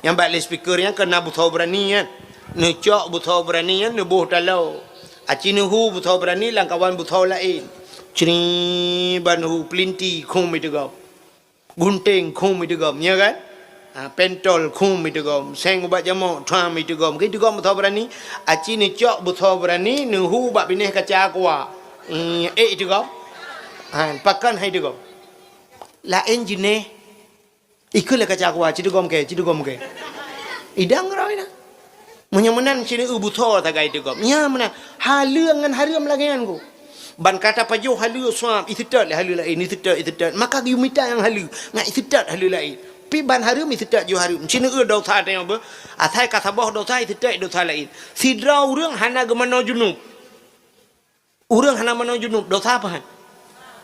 Yang bak speaker kan kena buthau berani kan. Necok buthau berani kan nebuh talau. Aci nuhu buthau berani langkawan buthau lain. Ceri banhu pelinti khum itu gam, gunting khum itu gam, ya kan? Pentol khum itu gam, seng ubat jamok tram itu gam, kita gam betul berani. Aci ni cok betul berani, nuhu bak binih kaca aqua, itu gam, pakan hai itu gam. Lain jenis, ikutlah kaca aqua, citu gam ke, idang rawina. Menyemenan cini betul tak itu gam, ya mana? Haluan dengan harum lagi kan ku. Ban kata pajuh halu suam itidat lah halu lain itidat maka yumita yang halu ngai itidat halu lain pi ban harum itidat ju harum cina dau tha tengok be athai kata boh dau tha itidat dau tha lain sidra urang hana gemano junub urang hana mano junub dau tha apa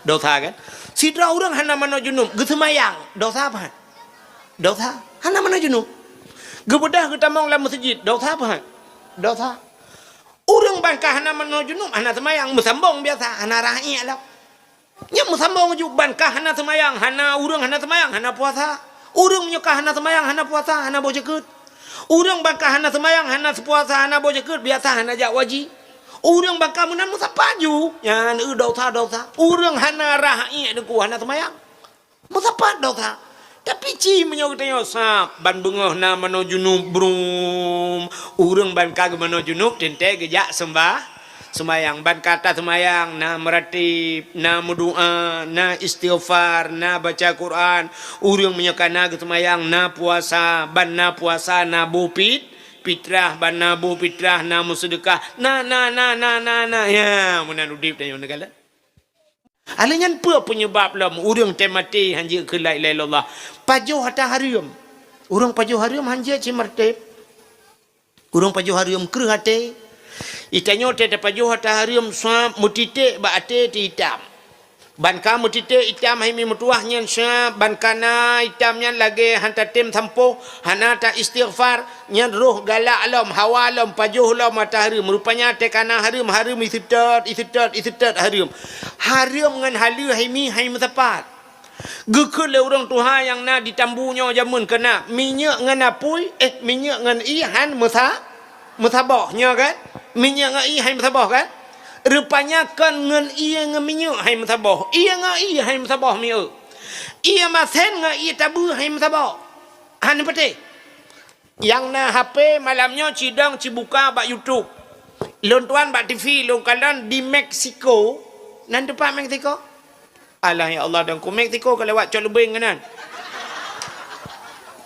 dau tha kan sidra urang hana mano junub gesemayang dau tha apa dau tha hana mano junub gebedah getamong lam masjid dau tha apa dau tha urang bangkah hana mano junub hana semayang musambong biasa hana ra'i lah nya musambong ju bangkah hana semayang hana urang hana semayang hana puasa urang nyukah hana semayang hana puasa hana bojekut urang bangkah hana semayang hana puasa hana bojekut biasa hana jak waji urang bangkah munan musapaju nya dau tha urang hana ra'i deku hana semayang musapa dau tha tapi ci menyok tengok sap ban bengah na mano junub brum urang ban kag mano junub tente gejak sembayang ban kata sembayang na meratib na berdoa na istighfar na baca Quran urang menyokana ke sembayang na puasa ban na puasa na bupit fitrah ban na bu fitrah na musedekah na ya munan udip tengok negala. Alangan apa penyebab lah urang temati hanja ke la ilaha illallah. Pajuh hata harum. Urang pajuh harum hanja cimertep. Urang pajuh harum keur hate. Itanyo te pajuh hata harum suap mutitik ba ate ti hitam. Ban ka mutitik hitam himi mutuahnya suap ban kana hitamnya lagi hanta tem sampo hana ta istighfar nya roh galak alam hawa alam pajuh lam mata harum rupanya te kana harum isitat harum dengan halu himi hai matapat gekul orang tuha yang na ditambunya jamun kena minyak dengan apui minyak dengan ihan musabahnya kan minyak dengan ihan musabah kan rupanya kan dengan ia dengan minyak hai musabah ia dengan ia hai musabah minyak ia masen dengan ia tabu hai musabah han pete yang na HP malamnya cidang cibuka bak YouTube lon tuan bak TV lon kalan di Mexico nan depan Mexico alah ya Allah dan ku Mexico kalau lewat cok lebeng kanan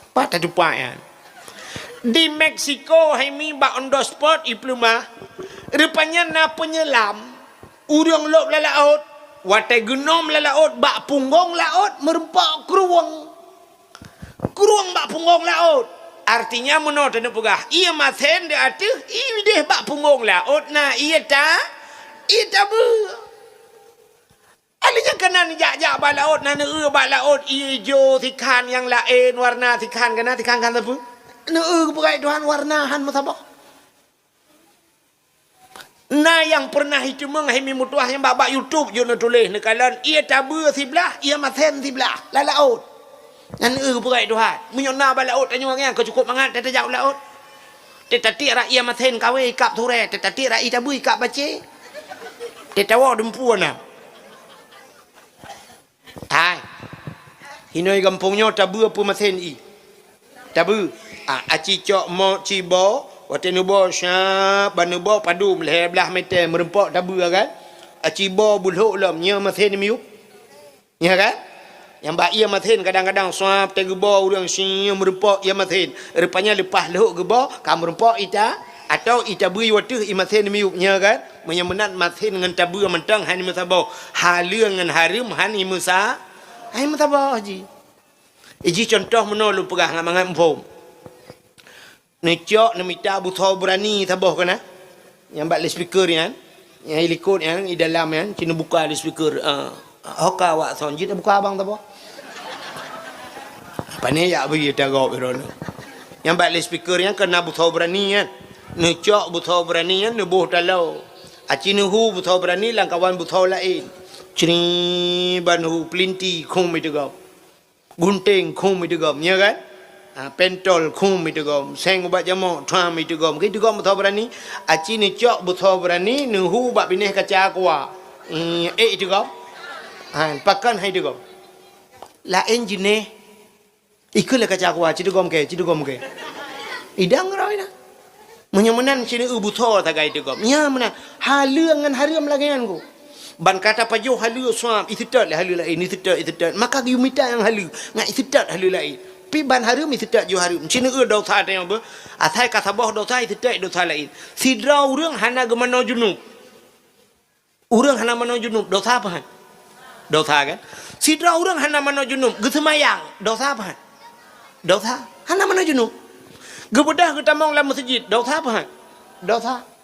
pat ada depan kan di Mexico hemi bak on the spot ipluma rupanya na penyelam urang lop la laut watai genom la laut bak punggong laut merempak keruang bak punggong laut artinya menurut dan pegah ia masen de atu i deh bak punggong laut na ia tabu alinya kanan jak bak laut na bak laut ijo tikan yang lain warna tikan kan tabu bukai Tuhan warnahan musabah na yang pernah itu menghimi mutuah yang bak YouTube yo na tulis nekalan ia tabu sebelah ia masen sebelah la laut nan bukai Tuhan menyona bak laut tanya orang kau cukup mangat tata jauh laut tetapi rakyat masen kawe ikap sore tetapi rakyat tabu ikap bace tetawa dempuan na hai hinoi kampungnya tabu apa masen i tabu aci cok mo cibo watenubo sya banubo padu meleh belah mete merempok tabu kan aci bo bulhuk lam nya masen miuk ya kan Yang bak ia mathin kadang-kadang suap tegeba urang siam merempak ia mathin. Rupanya lepas lehuk geba kamu rempak ita atau ita beri watih i mathin miupnya kan. Menyemenat mathin dengan tabu mentang hani musabah. Halung dengan harim hani musa. Hai musabah haji. Iji contoh menolong perah ngamangan empom. Necok nemita buthau berani tabah kana. Yang bak speaker ni kan. Yang ikut yang di dalam kan cina buka di speaker. Hoka wak son kita buka abang tabah. Pani ya bagi tagap iron. Yang bak speaker yang kena buthau berani kan. Necok buthau berani kan nebuh talau. Acinuhu buthau berani lang kawan buthau lain. Cini banhu pelinti kum itu gam. Gunting kum itu gam ya kan. Pentol kum itu gam. Seng ubat jamak tram itu gam. Kita gam buthau berani. Aci necok buthau berani nuhu bak binih kaca aqua. Itu gam. Pakan hai itu gam. Lain jenis ikulah kaca aqua cidu gom ke. Idang rai dah. Menyemenan sini buthau tagai itu gam. Ya menan halung dengan haram lagi kan ku. Ban kata pajo halu suam ititat lah halu lain ititat maka you minta yang halu ngai ititat halu lain pi ban harum ititat jo harum cina dosa tanya apa athai kata boh dosa ititat dosa lain sidra urang hana gemano junub urang hana mano junub dosa apa dosa kan sidra urang hana mano junub gesemayang dosa apa dosa hana mano junub gebedah getamong lam masjid dosa apa dosa.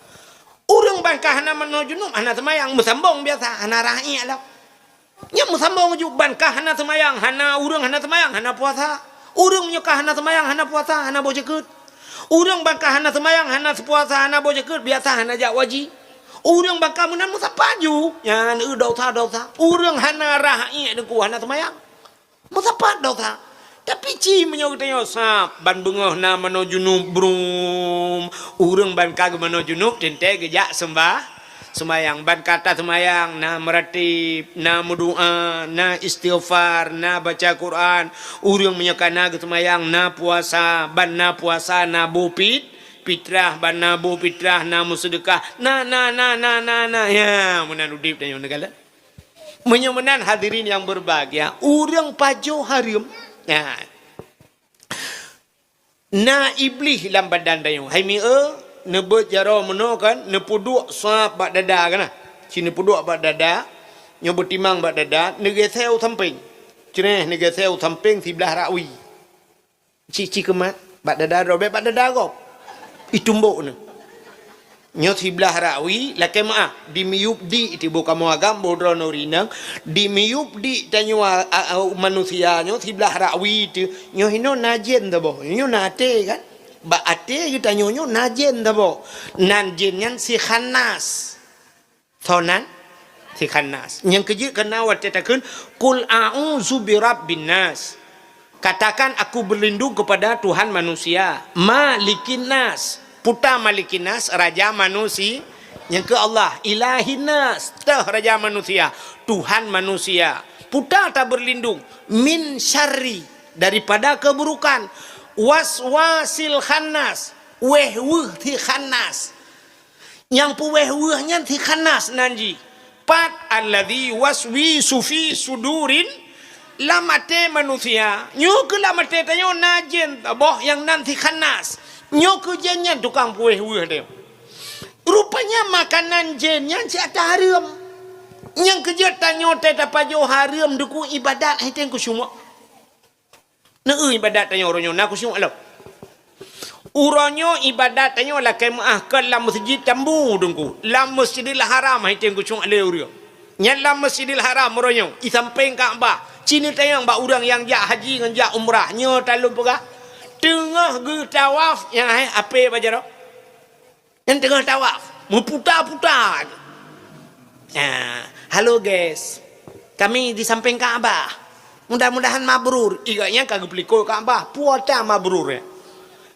Urang bangkah hana mano junub hana semayang musambong biasa hana ra'i lah. Nya musambong ju bangkah hana semayang hana urang hana semayang hana puasa. Urang nyukah hana semayang hana puasa hana bojekut. Urang bangkah hana semayang hana puasa hana bojekut biasa hana jak waji. Urang bangkah munan musapaju nya dosa. Urang hana ra'i deku hana semayang. Musapat dosa. Tapi ci menyok tanya sap ban bengah na mano junub brum urang ban kag mano junub tente gejak sembayang ban kata sembayang na meratib na berdoa na istighfar na baca Quran urang menyokana ke sembayang na puasa ban na puasa na bupit fitrah ban na bu fitrah na musedekah na ya menan udip tanya negala menyemenan hadirin yang berbahagia urang pajo harim. Ya. Na iblis dalam badan dayu. Hai mi nebut jaro meno kan nepuduk sap bak dada kan. Cina puduk bak dada, nyoba timang bak dada, negeseu samping. Ceneh negeseu samping sebelah rawi. Cici kemat bak dada robek bak dada kau. Itumbuk ni. Nyo sebelah rawi lakai maaf di miup di tibu kamu agam bodro norinang di miup di tanyo manusia nyo sebelah rawi tu nyo hino najen tabo nyo nate kan ba ate kita nyo najen tabo nan jenyan si khanas thonan si khanas yang keje kena watetakun kul a'udzu birabbin nas katakan aku berlindung kepada Tuhan manusia malikin nas puta malikinas raja manusia yang ke Allah ilahinas tah raja manusia Tuhan manusia puta tak berlindung min syarri daripada keburukan waswasil khannas wehwuh ti khannas yang puwehwuhnya ti khannas nanji pat alladhi waswisu fi sudurin lamate manusia nyuk lamate tanyo najen boh yang nanti khannas nyok jennya tukang pueh-pueh dia. Rupanya makanan jennya si ada haram. Yang kerja tanya teta pajo haram duku ibadat hai tengku semua. Na ibadat tanya orangnya nak semua lah. Uronyo ibadat tanya lah kemaah ke dalam masjid tambu dengku. Dalam Masjidil Haram hai tengku semua le urio. Nya dalam Masjidil Haram orangnya i samping Kaabah. Cina tanya mbak orang yang jak haji dengan jak umrah nyo talum pegah. Tengah ge tawaf yang apa baca dah? Yang tengah tawaf, meputar-putar. Halo guys, kami di samping Kaabah. Mudah-mudahan mabrur. Igaknya kagak pelikul Kaabah, puasa mabrur ya.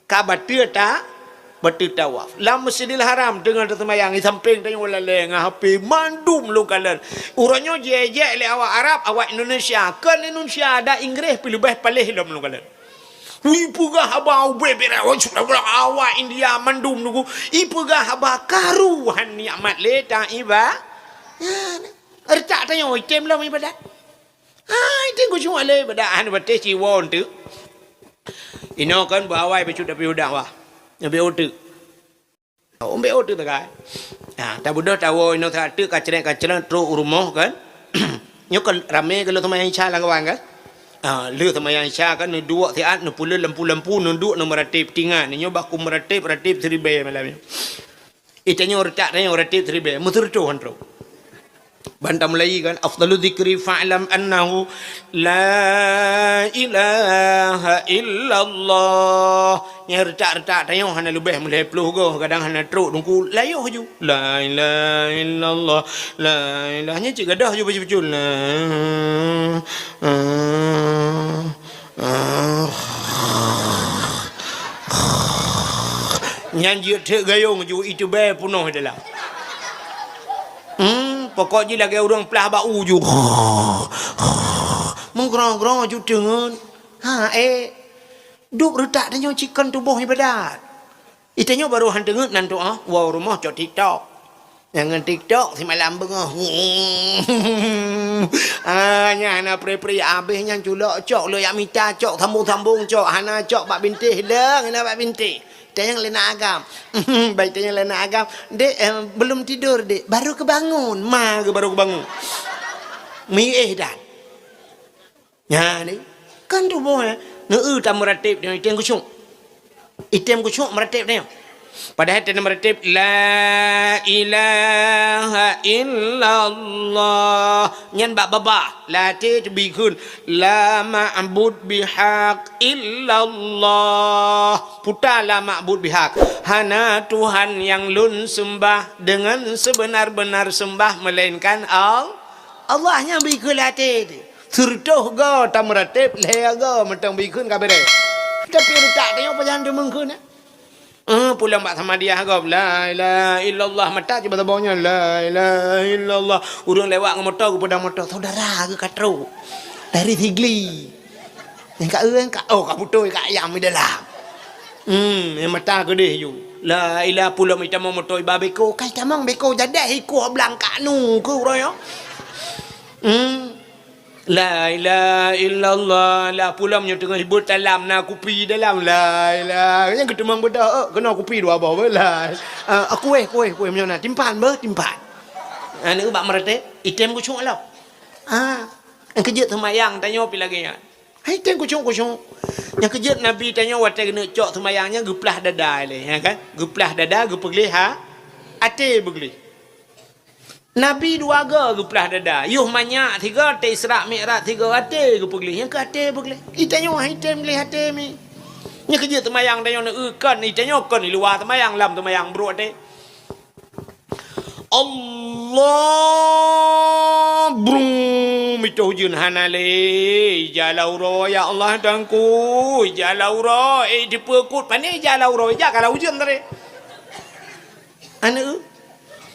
Kaabah tak betul tawaf. Lam Masjidil Haram dengan tersemayang di samping tanya wala lengah HP mandum lu kalian. Urangnya je le awak Arab, awak Indonesia. Kan Indonesia ada Inggeris pilih bah palih lam lu kalian. Ipugah abah bebera awak India mandum nugu ipugah abah karuhan nikmat leta iba ertak tanya item lah ibadat Hai tengok cuma le badaan bate ciwon tu. Ino kan bawai becut tapi udang wah. Nabi otu. Ombe otu tak kai. Nah, tak budak tahu ino tak tu kacang teruk rumah kan. Nyok rame kalau tu main Aisyah lah kawan kan. Lu tu main Aisyah kan dua tiat nu pula lampu-lampu nu duk nu meratip tinggal. Nyo baku meratip seribe malam ni. Itanya orang ratip seribe. Mutur tu han teruk. Bantam lagi kan afdalu dzikri fa'lam annahu la ilaha illallah nya retak tayo hana lebih mulai peluh go kadang hana truk dungku layuh ju la ilaha illallah la ilahnya cik gadah ju betul la nyanyi thek gayung ju itu be punuh dalam pokoknya lagi orang pelah bau ju. Menggerong-gerong ju dengan. Duk retak tanya chicken tubuh ibadat. Itanya baru han dengar nan tu wow rumah cok TikTok. Jangan TikTok si malam bengah. Nya ana pre-pre habis nyang culok cok lo yak mita cok sambung-sambung cok hana cok bak bintih leng ana bak bintih. Tanya lena agam. Baik tanya lena agam. Dek belum tidur dek. Baru kebangun. Baru kebangun. Dah. Ya ni. Kan tu boh. Neu tam meratip dengan item kucuk. Item kucuk meratip dia. Padahal dia meratip la ilaha illallah. Nyan bak babah. La ti bikun. La ma'bud bihaq illallah. Putar la ma'bud bihaq. Hana Tuhan yang lun sembah dengan sebenar-benar sembah melainkan Allah yang bikun la ti. Surtuh go tam meratip le go mentang bikun ka bere. Tapi tak tengok pajan dia mengkun. Pulang bak sama dia agam la ilaha illallah mata je batabaunya la ilaha illallah urang lewat dengan motor ke pedang motor saudara ke katro dari Tigli yang kat kat kat putoi kat ayam di dalam yang mata ke dia you la ilaha pulang kita mau motor ba beko kai tamang beko jadah iko belang kat nu ke urang yo la ilaha illallah la pula punya tengah ribut dalam na kupi dalam la ilaha yang ketemang beda kena kupi dua bawah lah aku kuih macam mana timpan ni bak merate item kucung lah yang kejut semayang tanya apa lagi ya item kucung yang kejut nabi tanya watai kena cok semayangnya geplah dada ya kan geplah dada gepegli ate begli Nabi dua ga geplah dada. Yuh banyak tiga te Isra Mi'raj tiga hati ke pergi. Yang ke hati pergi. Itanya hitam beli hati mi. Nya kerja temayang tanya nak kan itanya kan di luar temayang lam temayang bro hati. Allah brum itu hujun hanale jalau ro ya Allah tangku jalau ro dipekut pandai jalau ro ja kalau hujun tadi. Anu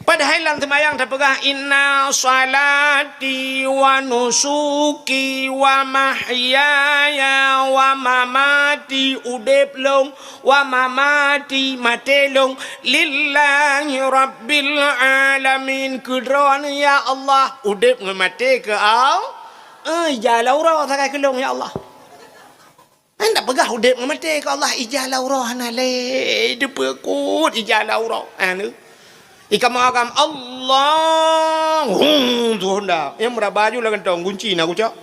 padahal dalam temayang terpegah inna salati wa nusuki wa mahyaya wa mamati udep long wa mamati matelong lillahi rabbil alamin kudron ya Allah udep ngemate ke jalau roh sakai kelong ya Allah anda pegah udep ngemate ke Allah ijalau roh hanale dipekut ijalau roh anu Ikam agam Allah. Tu hendak. Yang merabaju lah kentong kunci nak ucap.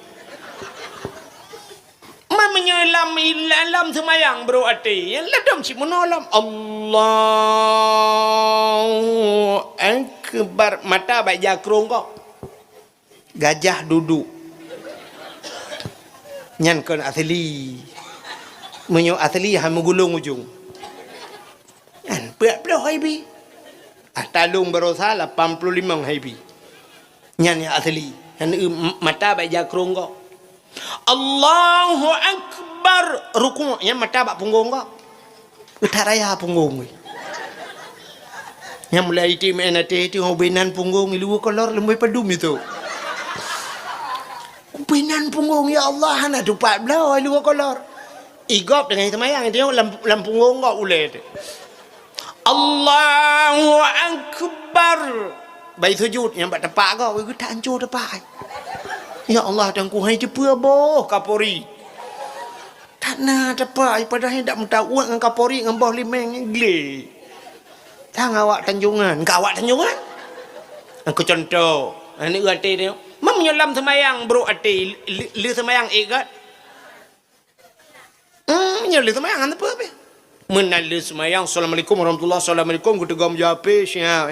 Menyelam ilam semayang bro ati. Yang ledam si menolom Allah. Akbar mata baik jakrong kau. Gajah duduk. Nyan kan asli. Menyo asli han menggulung ujung. Kan perak-perak haibi. Talung berosa 85 haibi. Nyan yang asli. Yang mata baik jakrong kau. Allahu Akbar. Rukun. Yang mata bak punggung kau. Tak raya punggung. Yang mulai itu main hati itu benan punggung. Lu kolor lembai padum itu. Benan punggung ya Allah. Nak tupat belau lu kolor. Igop dengan semayang itu lam punggung kau ulai itu. Allahu Akbar. Baik sujud yang buat tepak kau, aku tak hancur tepak. Ya Allah dan ku hai cepa boh Kapolri. Tak nak dapat padahal dak minta uang dengan Kapolri dengan boh limeng gile. Tang awak tanjungan, awak tanjungan. Aku contoh, ni ati dia. Mam nyolam semayang bro ati li semayang ikat. Nyolam semayang apa be? Menali semayang Assalamualaikum warahmatullahi Assalamualaikum kita gom jawab siap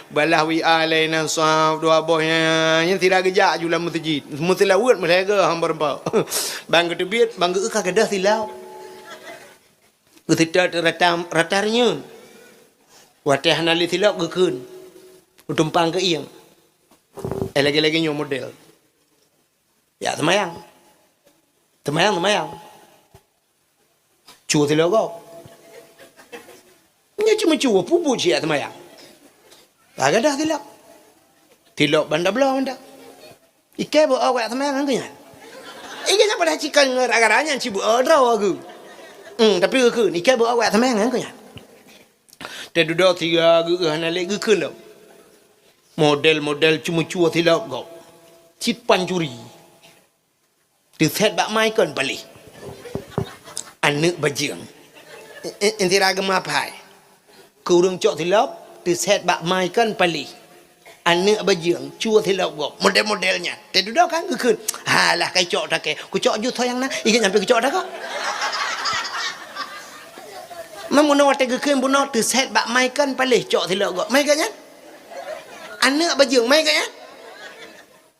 balah WA lain sahab dua bohnya yang tidak gejak jula masjid mutilawat mereka hamba rempau bang ketebit bang ke kagedah silau kita ratarnya watah nali silau gekun utumpang ke iang lagi-lagi nyo model ya semayang cuba silau kau nya cuma cuba pupu cia semayang. Agak dah tilak banda belah banda. Ikai buat awak semayang kan kan? Ikai pada cikan agaranya cibu draw aku. Tapi aku ikai buat awak semayang kan kan? Dia duduk tiga aku hanale aku dah. Model cuma cuba tilak kau. Cit pancuri. Diset bak mai kan balik. Anak bajang. Intira agama apa? Kurang cok tilap diset bak mai kan pali anak bajang cua tilap gok model-modelnya tadi dah kan gekun halah kai cok dah ke ku cok ju thoyang na ingat nyampe ku cok dah kok mamuno wate gekun buno diset bak mai kan pali cok tilap gok mai kan nya anak bajang mai kan nya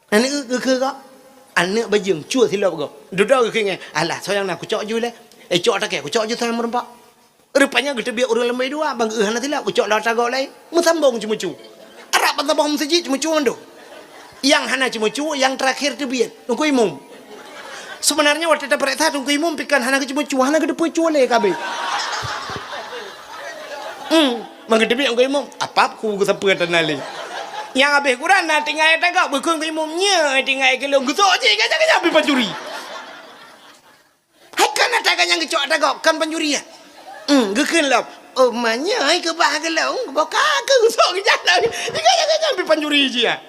anak gekun kok anak bajang cua tilap gok duduk gekun halah thoyang na ku cok ju le cok dah ke ku cok ju thoyang merempak. Rupanya kita biar orang lemai dua bang nanti lah ucap dah tagak lain musambung cuma cu arab sambung masjid cuma cu ando yang hana cuma cu yang terakhir tu biar tunggu imum sebenarnya waktu kita periksa tunggu imum pikan hana ke cuma cu hana ke depan cu le kabe bang kita biar tunggu imum apa aku sampai tanali yang habis Quran nak tinggal tagak bukan ke imumnya tinggal ke long gusok je kan habis pencuri hai kan tagak yang kecok tagak kan pencuri ya gekun lah. Oh manya ai ke bah ke lah. Boka ke usok ke jalan. Jangan ambil panjuri je ya.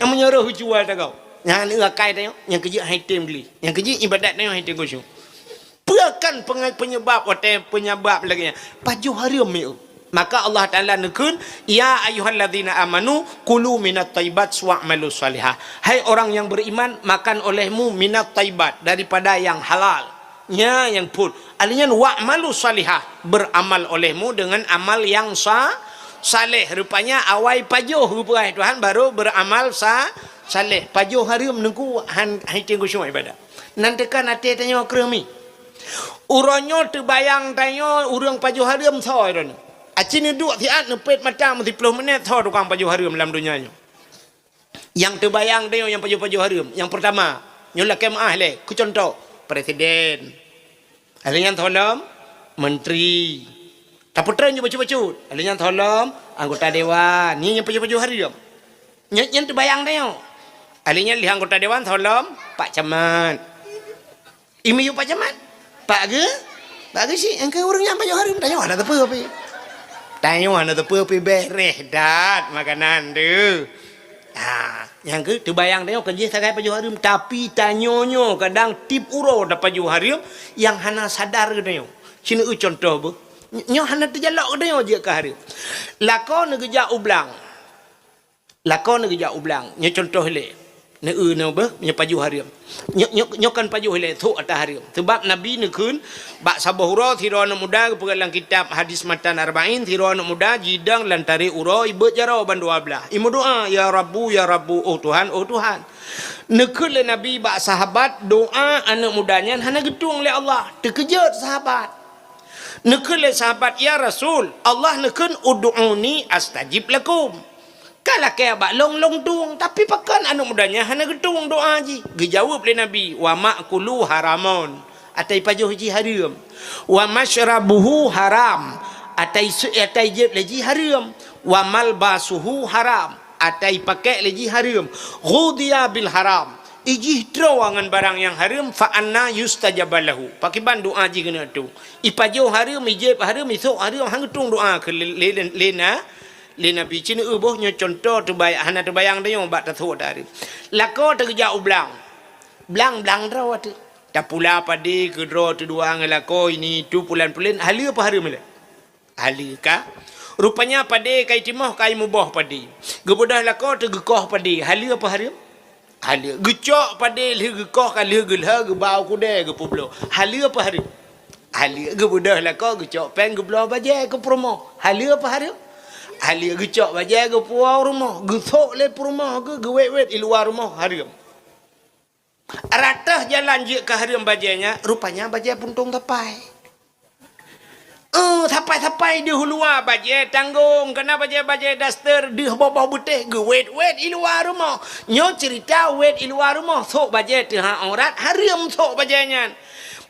Yang menyuruh jual tak kau. Yang ni akai tengok, yang kerja item beli. Yang kerja ibadat tengok item kosong. Bukan penyebab lagi. Baju haram ni. Maka Allah Taala nekun, ya ayyuhalladzina amanu kulu minat thayyibat wa'malu salihah. Hai orang yang beriman, makan olehmu minat thayyibat daripada yang halal. Ya yang pun alinya wa'malu salihah beramal olehmu dengan amal yang saleh rupanya awai pajuh rupanya Tuhan baru beramal saleh pajuh harum nengku hai tengku semua ibadah nanti kan ate tanya kremi uronyo terbayang tanya urang pajuh harum thoi ron acini duk tiat nepet macam 10 minit thoi tukang pajuh harum dalam dunianya yang terbayang tanya yang pajuh harum yang pertama nyolak kemah le ku contoh presiden alinya tolong menteri tak putran je baca-baca alinya tolong anggota dewan ni yang paju-paju haram yang terbayang tengok alinya lihat anggota dewan tolong pak camat imi yu pak camat pak ke sih engkau orang yang paju haram tanya ada apa beres dat makanan tu yang ke terbayang tengok kerja sakai paju haram tapi tanyonyo kadang tip uro da paju haram yang hana sadar ke tengok sini contoh bu nyo hana terjalak ke tengok je ke haram lakon kerja ublang nyo contoh le ne be nyo paju haram nyo kan paju le thu atas haram sebab nabi nekun bak sabahura thirana muda pegalang kitab hadis matan arba'in thirana muda jidang lantari uro ibe jaro ban 12 imu doa ya rabbu oh Tuhan nekun le nabi bak sahabat doa anak mudanya hana gedung le Allah terkejut sahabat nekun le sahabat ya rasul Allah nekun ud'uni astajib lakum kalau kaya bak long tung tapi pakan anak mudanya hana gedung doa ji dijawab le nabi wa ma'kulu haramun atai pajuh ji haram wa masyrabuhu haram atai jeb le ji haram wa malbasuhu haram atai pakai le ji haram ghudiya bil haram iji terangan barang yang haram fa anna yustajabalahu pakai ban doa ji kena tu ipajuh haram ijeb haram isuk haram hang gedung doa ke le nabi cina boh nyo contoh tu bayang hana tu bayang dia bat tu dari lako terjau blang draw tu tak pula padi ke draw tu dua ngelako ini tu pulan hali apa hari mele hali ka rupanya padi kai timah kai mubah padi gebudah lako tu gekoh padi hali apa hari hali gecok padi le gekoh kali gelha ge bau kude ge publo hali apa hari hali gebudah lako gecok peng ge blo baje ke promo hali apa hari hali gecok baje ge puau rumah ge thok le rumah ge wet di luar rumah hari ratah jalan je ke hari bajanya rupanya baje puntung tapai tapai di luar baje tanggung kena baje daster di bawah butih ge wet di luar rumah nyo cerita wet di luar rumah sok baje tu orang hariam sok bajanya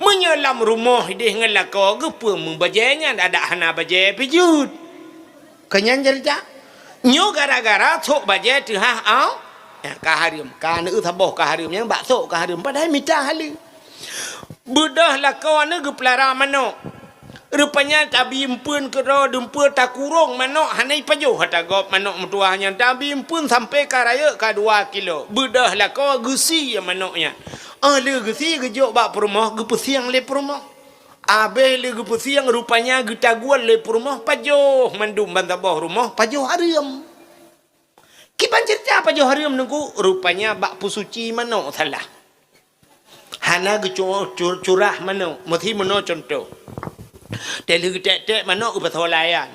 menyelam rumah di ngelako ge pun bajanya ada hana baje pijut kenyan cerita nyo gara-gara sok baje tu kaharium kan thaboh kaharium yang bakso kaharium padahal mita hali budah lakon ge pelara manok rupanya tabi impun ke ro dempur tak kurung manok hanai pajuh hatagop manok metuahnya tabi impun sampai karaya ka 2 kilo budah lakon gusi manoknya le gusi gejok bak rumah ge pusiang le rumah abe le ge pusiang rupanya ge taguan le rumah pajuh mandum bantabah rumah pajuh harium kipan cerita pajuh harium nunggu rupanya bak pusuci manok salah hana ge curah manok mesti manok contoh telu tek manok ke layan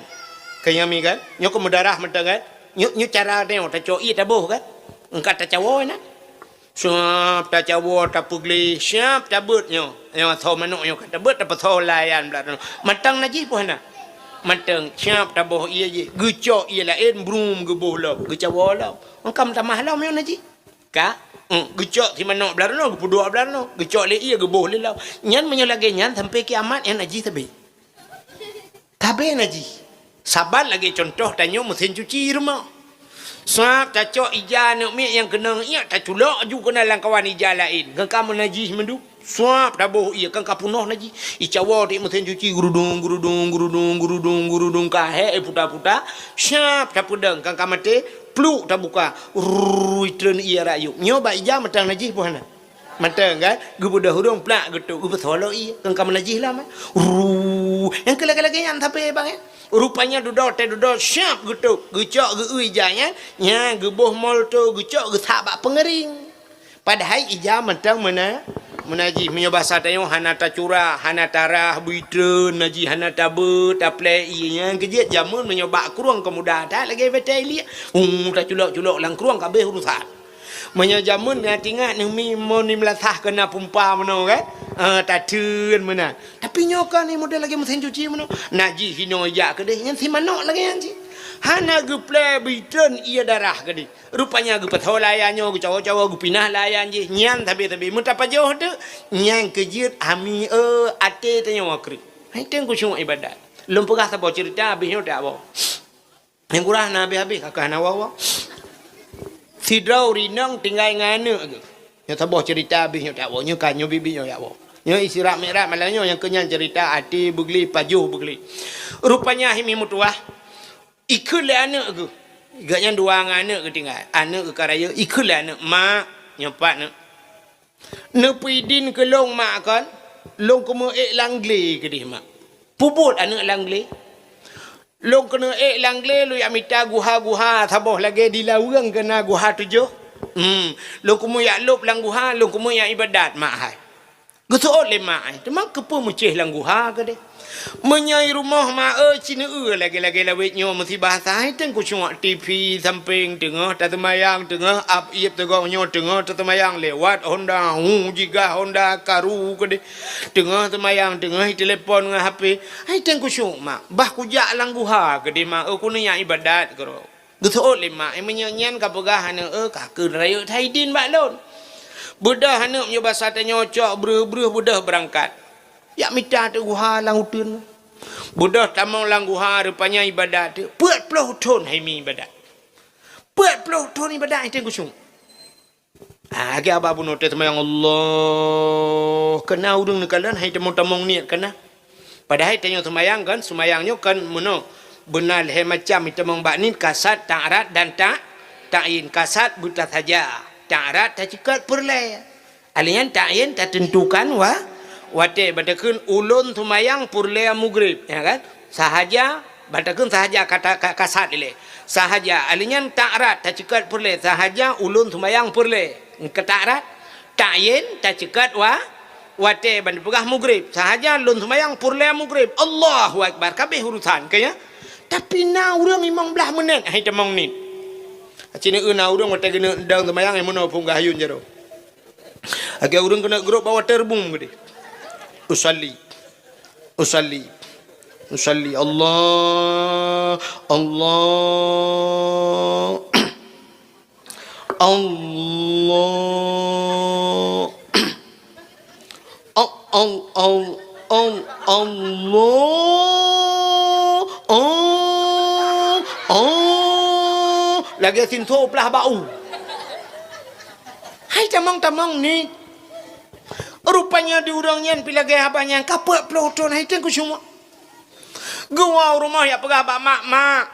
kaya mi kan nyo ke mudarah mentang kan nyo cara tengok ta coi ta boh kan engkat ta cawo na siap ta cawo ta pugli siap ta beut nyo tho manok nyo ta beut ta layan bla matang naji po hana matang siap ta boh iya je gecok iya lain brum ge boh lo ge cawo lo engkam ta mahlam nyo naji ka gecok si manok bla no ge pudua bla no gecok le iya ge boh le lo nyan menyo lagi nyan sampai kiamat yang naji tabe tabe naji sabar lagi contoh tanya mesin cuci rumah sap cacok ija nak mi yang kena iya tak culak ju kena lang kawan ija lain kan kamu naji mendu sap daboh iya kan kapunoh naji icawa di mesin cuci gurudung kahe puta sap tapudang kan kamate pluk tak buka tren iya rayu nyoba ija matang naji puhana matang kan gebudah hurung plak getuk gebetolo iya kan kamu naji lah yang kelak-kelak yang tapi bang rupanya duduk siap getuk gecok ge ijanya nya geboh molto gecok ge sabak pengering padahal ija mentang menaji menyoba satayo hanata curah hanata rah buitreun naji hanata be taple iya kejet jamun menyoba kurang kemudah tak lagi betelia tak culok lang kurang kabeh urusan menyajamun ngatingat nang mi moni melasah kena pumpa meno kan tadeun mena tapi nyoka ni model lagi mesin cuci meno naji hino ya kedeh ngan si manok lagi anji hana geple biten ia darah kedeh rupanya ge petho layannya ge cawo-cawo ge pinah layan je nyan tapi muta pajoh tu nyang kejit ami ate tanyo akri hai teng ku syung ibadat lum pegah sabo cerita habis dak bo yang kurang habis kakak nawawa sidrau rinang tinggal ngane ke nya taboh cerita habis nya tak bo nya kan nya bibi nya ya bo nya isirat mirat malanyo yang kenyan cerita ati begli pajuh begli rupanya himi mutuah ikul anak ke gaknya 2 anak ke tinggal anak ke karaya ikul anak mak nyepat ne pidin ke long mak kan long kemo langle ke dia mak puput anak langle long kena langle lu ya mita guha taboh lagi di lawang kena guha 7 long kemo ya lop lang guha long kemo ya ibadat mak hai gesoot le mak ai temang kepo mucih lang guha ke deh menyai rumah mak cina lagi lawet nyo mesti bahasa hai teng ku cungak TV samping tengah tatamayang tengah up iep tegok nyo tengah tatamayang lewat Honda jika Honda karu ke deh tengah tamayang tengah telefon dengan HP hai teng ku cung mak bah ku jak lang guha ke deh mak ku nya ibadat kero gesoot le mak menyanyian ka pegah hana ka ke raya thaidin bak lon budah hana nyo bahasa tanya cok breuh budah berangkat ya mita tu guha lang utun budah tamang lang guha rupanya ibadat tu 40 ton hai mi ibadat 40 ton ibadat itu kusung age aba buno te yang Allah kena urung nekalan hai temu tamong niat kena padahal tanya semayang kan semayangnya kan mono Benar macam itu mengbaknin kasat ta'rat dan ta'in. Kasat buta saja. Ta'rat tak cekat perlai. Alian ta'in tak tentukan wate badakun ulun tumayang purlai mugrib. Ya kan? Sahaja badakun sahaja kata kasat ile. Sahaja alian ta'rat tak cekat perlai. Sahaja ulun tumayang purlai. Ta'rat ta'in tak cekat wate bandar pegah mugrib. Sahaja ulun tumayang purlai mugrib. Allahu Akbar. Kabeh urusan kaya. Tapi na urang 15 minit hai temong ni. Cina na urang mata kena dang temayang yang mana pun gayun jero. Agak urang kena grup bawa terbung gede. Usalli Allah Allah lagi sinto pelah bau. Hai tamang ni. Rupanya di urangnya pila gaya abanya kapek peloton hai tengku semua. Gua rumah ya pegah bak mak.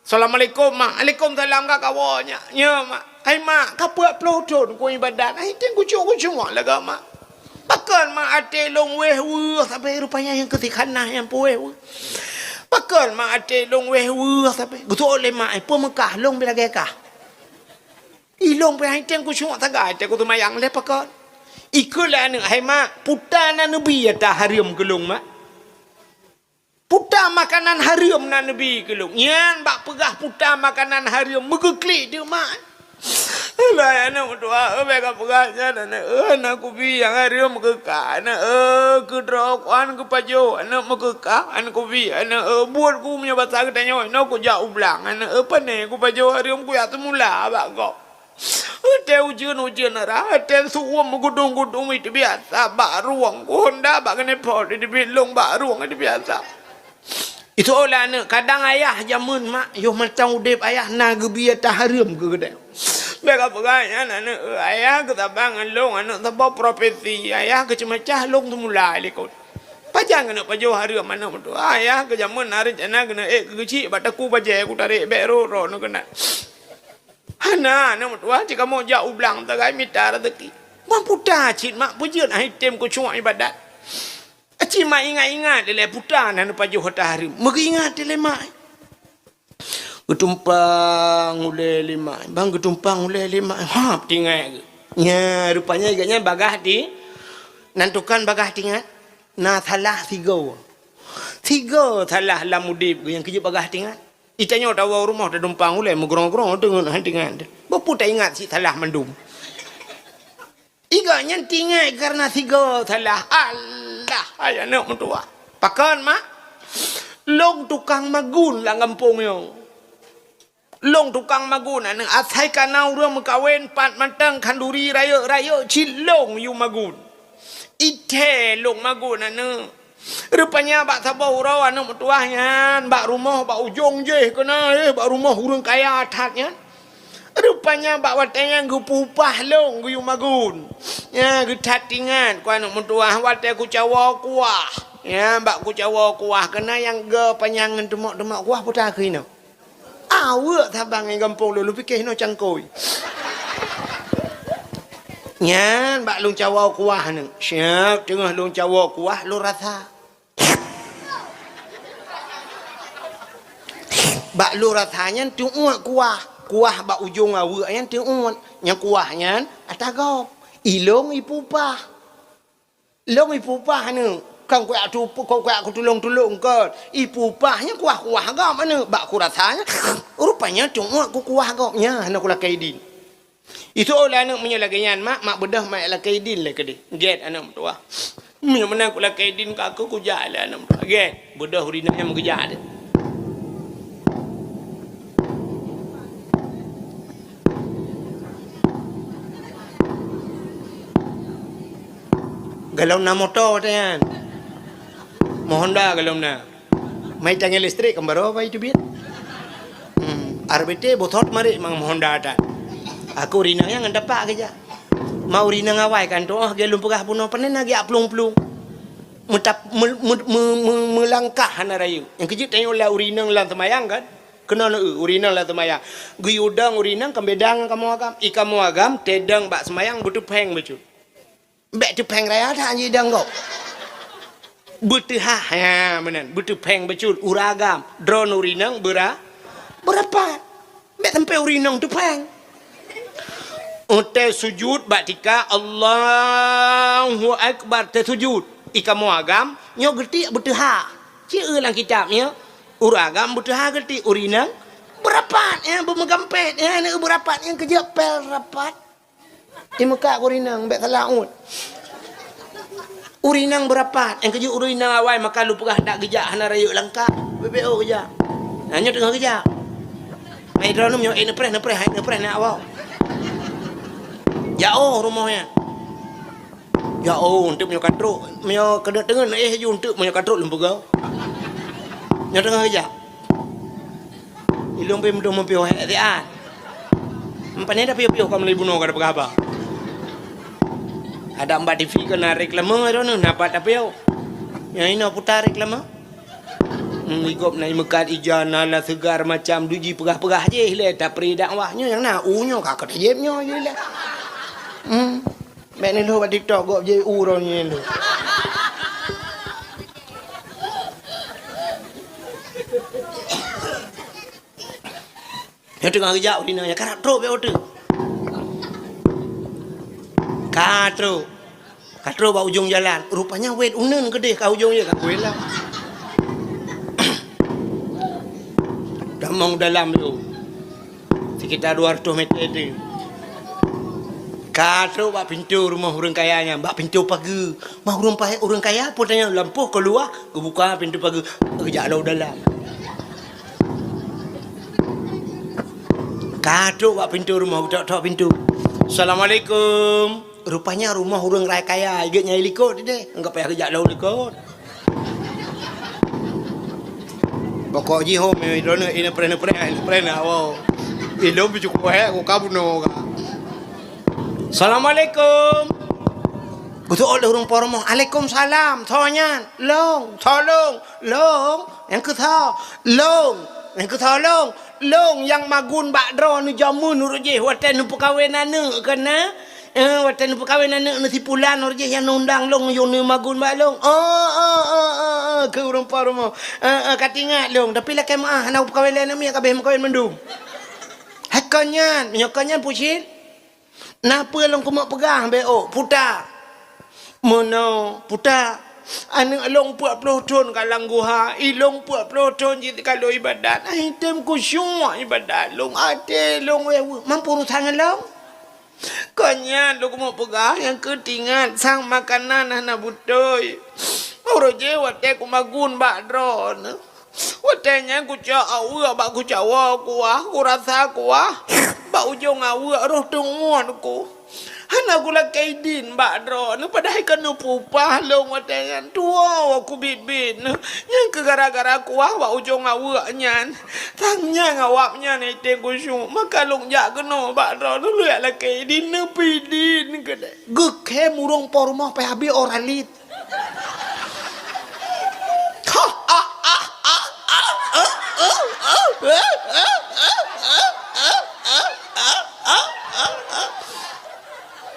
Assalamualaikum mak. Waalaikumsalam kak kawanya. Ya mak. Hai mak kapek peloton ku ibadat. Hai tengku semua laga mak. Pakal mak ate long weh sampai rupanya yang ketikhanah yang pueh. Pakal mak ate long weh sampai betul oleh mak apa Mekah long bila gaya ilong pe hai tengku semua tagai te ku tumayang le pakal. Ikulah ni hai mak putana nabi ta haram kelung mak. Puta makanan haram na nabi kelung. Nyan bak pegah puta makanan haram megeklik dia mak. Lah anak doa bega pegahnya anak ku bi yang haram megekah anak ke drokan ke pajo anak megekah anak ku bi anak buat ku punya bahasa katanya anak ku jauh belang anak apa ni ku pajo haram ku ya semula bak kau. Hotel ujian arah, hotel suam gudung itu biasa. Bak ruang Honda bak kena pot di bilong bak ruang itu biasa. Itu olah anak kadang ayah jamun mak yo macam udep ayah naga biar taharum ke kedai. Bega peganya anak ayah ketabang long anak tabau profesi ayah kecemacah long semula lekot. Pajang anak pajo harum mana betul. Ayah ke jamun hari anak kena kecil bataku pajai aku tarik bero no kena. Hana nak tua jika mau jauh belang tagai minta rezeki. Mampu dah cik mak pujian item ku cuma ibadat. Cik mak ingat dia putan dan paju hotel hari. Megi ingat dia mak. Ketumpang ulai lima. Bang ketumpang ulai lima. Hap tinggal. Ya rupanya agaknya bagah di nantukan bagah tinggal. Na salah tiga salah lamudib yang kerja bagah tinggal. Itanya tahu rumah dah dumpang ulai megrong-grong dengan hantingan. Bapu tak ingat si salah mendum. Iganya tinggal karena tiga salah. Allah, ayah nak mentua. Pakan mak. Long tukang magun lah kampung yang. Long tukang magun anak asai kanau orang mekawin pat mantang kanduri raya cilong yu magun. Ite long magun anak. Rupanya bak sabau raw anak metuahnya, bak rumah bak ujung je kena bak rumah urang kaya atatnya. Rupanya bak watanya gupupah long gu magun. Ya getatingan ku anak metuah wate ku cawa kuah. Ya bak ku cawa kuah kena yang ge panyangan demak kuah putar kena. Awak tabang yang gampung lu fikir no cangkoi. Nyan bak lung cawa kuah ni. Siap tengah lung cawa kuah lu rasa. Bak lu rasanya tuuat kuah bak ujung awak yang tuuat yang kuahnya atagop ilong ipupah long ipupah ni kan ku aku tulung ke ipupahnya kuah gam mana bak ku rasanya rupanya tuuat ku kuah gopnya nak kula kaidin itu oleh anak menyalagian mak bedah mak la kaidin le kedi get anak tua mana kula kaidin ka aku jalan anak tua get bedah urinanya mengejar galau na motor kan Honda galau na mai tangi listrik kembaro apa itu biar RBT botot mari mang Honda ada aku rina yang ngandapak aja mau rina ngawai kan tu gelum pegah puno panen lagi aplung-plung melangkah hana rayu. Yang kejut tanya lah urinang lan temayang kan. Kena urinang lan temayang. Guyudang urinang kembedang kamu agam. Ikamu agam tedang bak semayang butuh peng becut. Bek tu peng raya tak anjir dang kau. Butuh ya menan. Butuh peng becut uragam. Drone urinang berapa? Bek tempe urinang tu peng. Ute sujud batika Allahu Akbar te sujud. Ikamu agam nyo gerti butuh ha. Cie lang kitabnya. Uragam butuh ha gerti urinang berapat ya bermegampet ya nak berapat yang kerja pel rapat. Di muka urinang bek kalaut. Urinang berapat yang kerja urinang awal maka lu pegah dak gejak hana rayuk langkah. BBO kerja. Hanya tengah kerja. Mai drone nyo nepres nak awak. Jauh rumahnya. Jauh untuk punya katruk. Punya kena dengan untuk punya katruk lembu kau. Yang tengah kerja. Ilung pergi mendung mempiuh hati-hati. Empannya dah piuh-piuh kau melih bunuh kada berapa. Ada Mbak TV kena reklama itu nu dapat apa yo. Yang ini putar reklama. Igop na imekat ijana la segar macam duji pegah-pegah je le tak peri dakwahnya yang na unyo kakak jebnya je le. Mek ni lu buat TikTok gop je uronnya lu. Yang tengah kerja urinanya karak truk be otu. Katro bau ujung jalan. Rupanya wet unen gede ka ujung je ka wet lah. Damang dalam tu. Sekitar 200 meter tu. Katro bak pintu rumah orang kayanya, bak pintu pagar. Mah orang kaya pun tanya lampu keluar, buka pintu pagar. Kejak lau dalam. Katro bak pintu rumah, tok pintu. Assalamualaikum. Rupanya rumah orang raya kaya, iganya likut dia. Enggak payah kejak lau likut. Pokok ji home ni drone ini pernah awak. Ilom cukup aku kabuno ka. Assalamualaikum. Betul oleh orang pormo. Waalaikumsalam. Thonyan, long, tolong, long. Yang ke tho, long. Yang ke tolong, long yang magun bak drone ni jamun urje watan nu perkahwinan ne kena. Watan nu perkahwinan ne tipulan urje yang undang long yo ni magun bak long. Ke orang pormo. Katingat long tapi lah kemah nak perkahwinan ni kabeh makawin mendung. Hakanyan, nyokanyan pucit. Napa long kumak pegang beo puta. Mono puta. Anak long 40 ton kalang guha. Ilong 40 ton jadi kalau ibadat. Item kusyuk ibadat long. Ate long wewe. Mampu rutangan long. Kanyan long kumak pegang yang ketingan sang makanan anak butoy. Oroje wate kumagun bak drone. Watenya ku cak awa bak ku cawa kuah. Ku rasa kuah. Bak ujung awa roh tungguan ku. Hana gula kaidin bak drone. Padahal kena pupah long watenya. Tua aku bibin. Yang ke gara-gara kuah bak ujung awa nyan. Tangnya ngawapnya ni tengku syuk. Maka long jak kena bak drone. Lu ya lah kaidin nepidin. Gekhe murung pormoh pay habis oralit.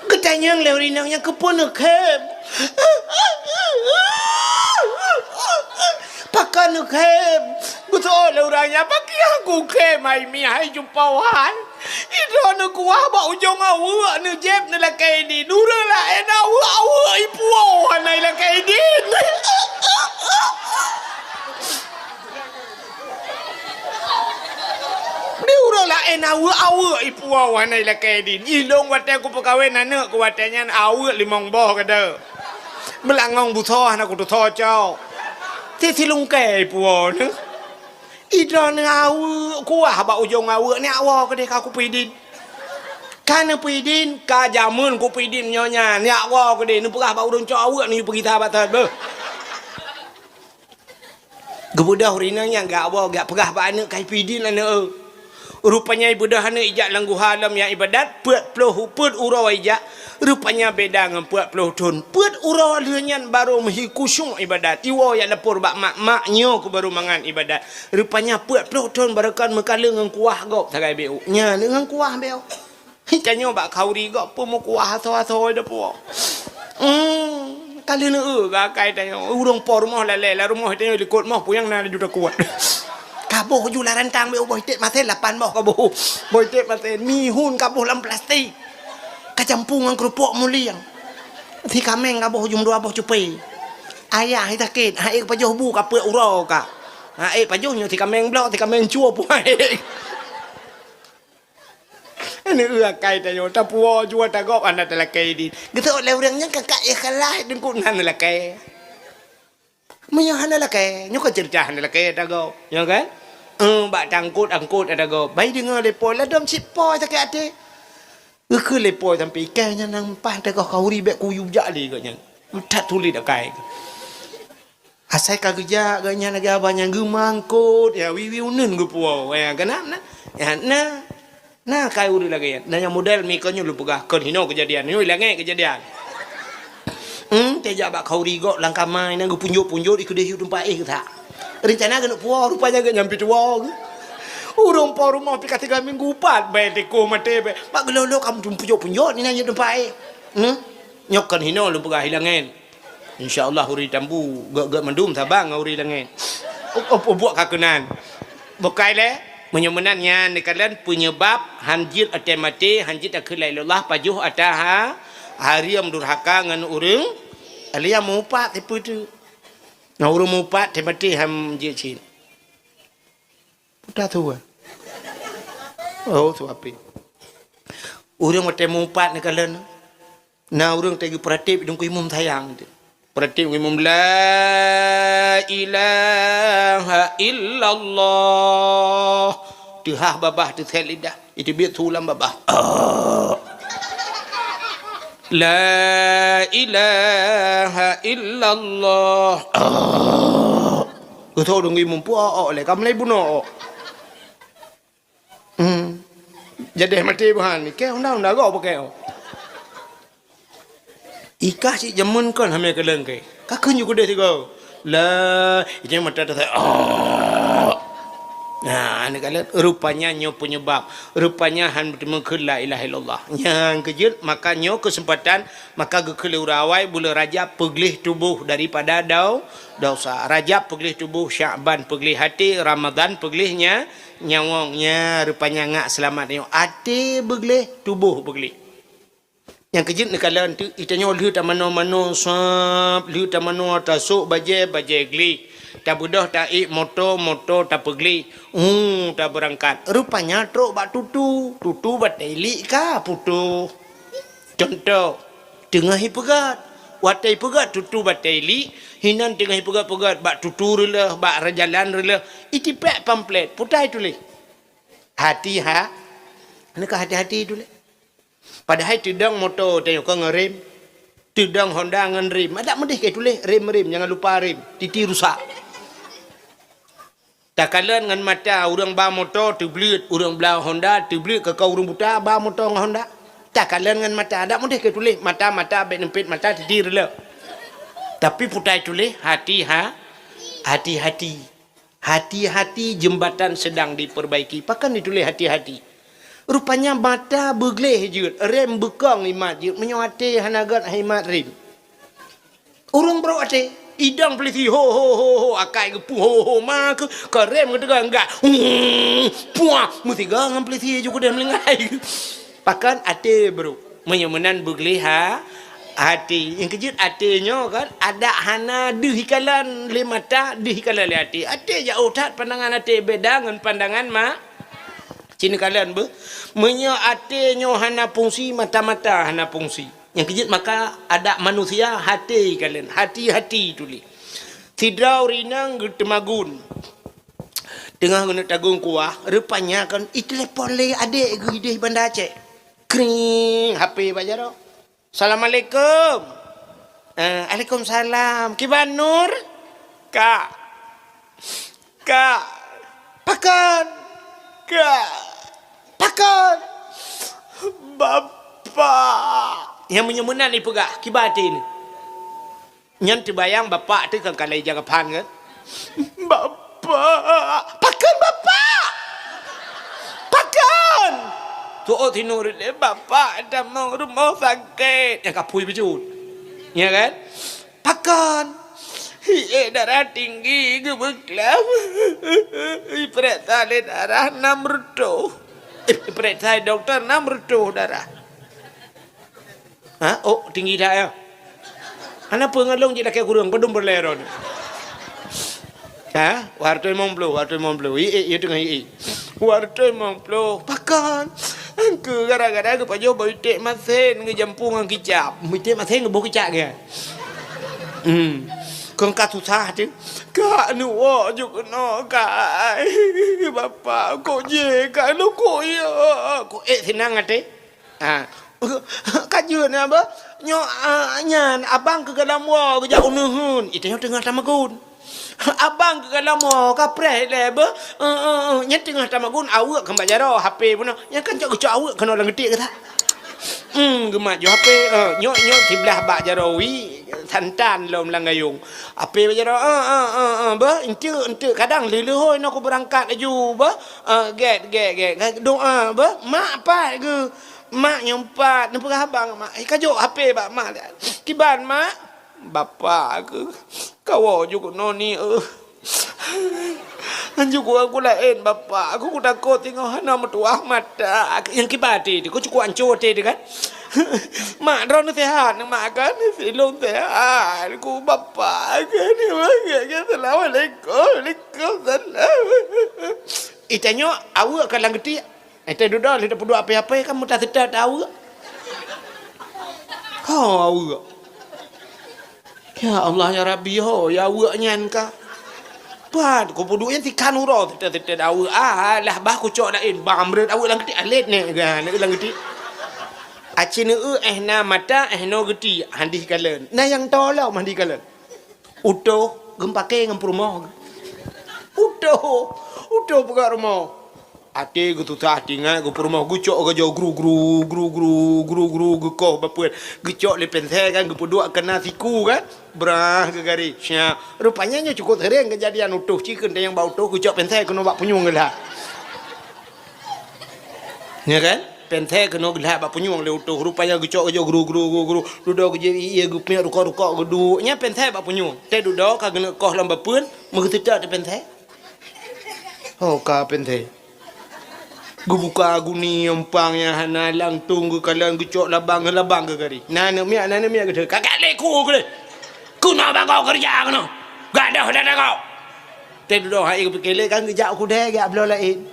Ketanya yang lewinangnya keponakan. Pakai nukem. Betul lewranya pakai aku kem. Mai mi hai jumpa wan. Itu anu kuah bak ujung awak nu jeb nu lakai di. Nura lah enak awak ipu awak nai lakai di. Diurolah awak ipu awak nai lakai di. Ilong wate aku perkahwin anak ku watenya awak limong boh kada. Melangong butoh anak ku tutoh cau. Silung ke ipu awak. Idron awak kuah bak ujung awak ni awak kada aku pidin. Kana pidin ka jamun ku pidin nyonya ni awak kada nu perah bak udang cau awak ni pergi tabat be. Gebudah rinang yang gak awak gak perah bak anak kai pidin anak. Rupanya ibadah anak ijak langgu halam yang ibadat put urau ijak Rupanya beda dengan puat pelutun. Puat urau lianyan baru mengikusyung ibadat. Iwo yang lepur bak mak-maknya ku baru mangan ibadat. Rupanya puat pelutun barakan mekala dengan kuah gop sagai beu. Nya dengan kuah beu. Hitanyo bak kauri gop pun mau kuah atau dah puak. Kali ni gakai tanya urang por rumah lele la rumah tanya likut mah puyang na juta kuat. Kabuh ju larantang beu boy tet maten 8 boh kabuh. Boy tet maten mi hun kabuh lam plastik. Kacampungan kerupuk muliang. Thi kameng kabuh jum 2 boh cupai. Ayah hita ket, ha ek pajoh bu ka puak urau ka. Ha ek pajoh nyo thi kameng blok, thi kameng chua puai. Ini kai tayo tapuo jua tagop anda talakai di. Gitu oleh orangnya kakak ya kalah dan ku nan talakai. Maya hana lakai, nyo ka cerita hana lakai tagop, ya kan? Bak angkut ada go. Bai dengar lepo la dom sipo tak ate. Ke lepo sampai ikannya nang pah tagop kauri bek kuyu jak li katnya. Utat tuli dak kai. Asai ka geja ganya naga banyak gemangkut ya wiwi unun gu puo. Ya kenap na. Ya nah kai uri lagi ya. Nanya model mikonyo lu pegah kon hino kejadian. Ni lange kejadian. Teja bak kauri go langkah mai nang punjuk-punjuk ikut dia hidup pai ke tak. Rencana kena puau rupanya ke nyampi tua. Urang por rumah pi 3 minggu 4 bae teko mate bae. Mak gelolo kamu punjuk-punjuk ni nang hidup pai. Nyokkan hino lu pegah hilangen. InsyaAllah uri tambu gak mendum sabang uri langen. Buat kakenan. Bukai le menyemenannya kalian penyebab hanjit atau mati hanjit akhir Allah pajuh ataha hari yang durhaka ngan urang alia mupat tipu tu na urang mupat mati ham jicin putar tu oh tu api urang mati mupat ni kalian na urang tegi pratif dong ku imam sayang tu pratif imam la ilaha illallah tuhah babah tu lidah itu biar tulang babah la ilaha illallah kau tahu dong imam puak le kamu lagi bunuh jadi mati bahan ni kau undang kau pakai ikah si jamun kan hame keleng kai kakun juga deh tiga la itu mata tu nah ini kalian rupanya nyo penyebab rupanya han bertemu ke la ilaha illallah yang kejut maka nyo kesempatan maka gekele urawai bulan Rajab peglih tubuh daripada dosa Rajab peglih tubuh Syaban peglih hati Ramadan peglihnya nyawangnya rupanya ngak selamat nyo hati beglih tubuh beglih yang kejut ni kalian tu itanya liu tamano sap liu tamano tasuk baje gli tak budah tak moto tak pegli tak berangkat rupanya truk bak tutu bak telik ka putu contoh tengah pegat watai pegat tutu bak telik hinan tengah pegat bak tutu rela bak rajalan rela itipek pamflet putai tulis hati ini ke hati-hati tulis padahal tidang motor tengok ke ngerem tidang Honda ngan rem ada mendih ke tulis rem jangan lupa rem titi rusak. Tak kalian dengan mata orang bawa motor terbelit, orang belah Honda terbelit ke kau orang buta bawa motor dengan Honda. Tak kalian dengan mata ada mudah ke tulis mata baik nempit mata tidir le. Tapi putai tulis hati-hati jembatan sedang diperbaiki. Pakan ditulis hati-hati. Rupanya mata begleh je, rem bekang imat je, menyuati hanagat himat rem. Orang berawati. Idang peliti ho akai ke pu ho mak ke rem ke tegang enggak puah mesti gang peliti juga dah melengai pakan ate bro menyemenan begliha hati yang kejut atenya kan ada hana dihikalan le mata dihikalan le hati ate jauh tat pandangan ate beda dengan pandangan mak cini kalian menya atenya hana fungsi mata-mata hana fungsi. Yang kejut maka ada manusia hati kalian. Hati-hati tulis. Tidrau rinang getemagun. Tengah guna tagung kuah. Rupanya kan telepon le adik ke hidih bandar Aceh. Kring. HP baca dah. Assalamualaikum. Waalaikumsalam. Kiban Nur? Kak. Pakan. Kak. Pakan. Bapak. yang menyemunan ni pegak kibati ni nyan terbayang bapak tu kan kalai jaga pan kan bapak pakan bapak pakan tu tinur le bapak dah mau rumah sakit yang kapui bejut ya kan pakan darah tinggi gebeklam periksa darah 600 periksa dokter 600 darah ha oh tinggi dah ya ana pengalong je dah kayak kurang pedum berleron ha warto momplo i tengah i warto momplo pakan angke gara-gara ke pajo boitek masen ke jampung ang kicap boitek masen ke bo kicap ke kong kat susah tu kak nu wo juk no kai bapak ko je kak lu ko ya ko senang ate ha kajun apa nyo nyan abang ke dalam wo ke jauh nuhun itu yang tengah tamagun abang ke dalam wo kapre le ba nya tengah tamagun awak kembak jaro HP pun nya kan cok awak kena lang getik ke tak gemak jo HP nyok sebelah bak jarawi santan lom langayung HP bak jaro ba ente kadang lele hoi nak berangkat aju ba get doa ba mak pat ke mak nyempat nampak abang mak kajo HP bak mak kiban mak bapa ke kau juga noni anjuk aku lain bapa aku takut tengok hana metuah mata yang kibati tu aku cukup ancur teh kan mak ron sehat mak kan silong sehat aku bapa kan assalamualaikum salam itanya awak kalang geti ite duduk lidah peduk apa-apa kamu tak sedar tahu kau awak ya Allah ya Rabbi ho ya awak nyan ka Pat, kau peduknya tikan urut, tidak tahu. Lah bah aku cok lain, bamret awak lang geti alet ni, kan? Lang geti. Acina na mata no geti handi kalen. Nah yang tolak mandi kalen. Utuh gempake ngam rumah. Utuh buka rumah. Ate gitu tah tinggal go rumah go cok go jauh gru ko bapuan gecok le pensai kan go peduk kena siku kan brah gegari sia rupanya nya cukup sering kejadian utuh ciken yang bau utuh gecok pensai kena bak punyung gelah ya kan pensai kena gelah bak punyung le utuh rupanya gecok go gru duduk je iya go punya ruko gedu nya pensai bak punyung te duduk ka gena koh lam bapuan mengetedak de pensai oh ka pensai gu buka guni empangnya hana lang tunggu kalian gecok labang ke kari nana miak gede kakak leku ku nak bang kau kerja kau gak ada kau te duduk hai ku pikele kan gejak ku deh gak belo lain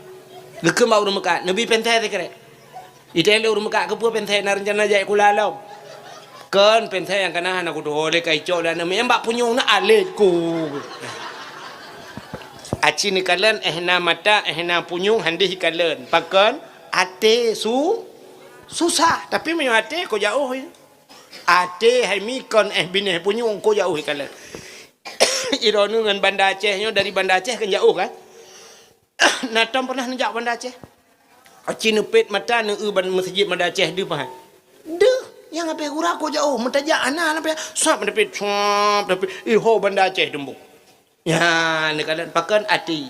geke mau rumah kat nabi pentai te kere itele rumah kat ke pu pentai na rencana jai ku lalau kan pentai yang kana hana ku dole kai cok dan namanya mbak punyung na alet ku aci ni kalen na mata na punyung handi kalen pakan ate susah tapi menyo ate ko jauh ate hai mi kon bineh punyung ko jauh kalen ironu dengan Banda Aceh nyo dari Banda Aceh kan jauh kan natam pernah nejak Banda Aceh aci nepet mata ne masjid Banda Aceh di pahan deh yang apa kurang ko jauh mentajak anak apa sap nepet tapi ho Banda Aceh dembuk ya, ni kalian pakan ati.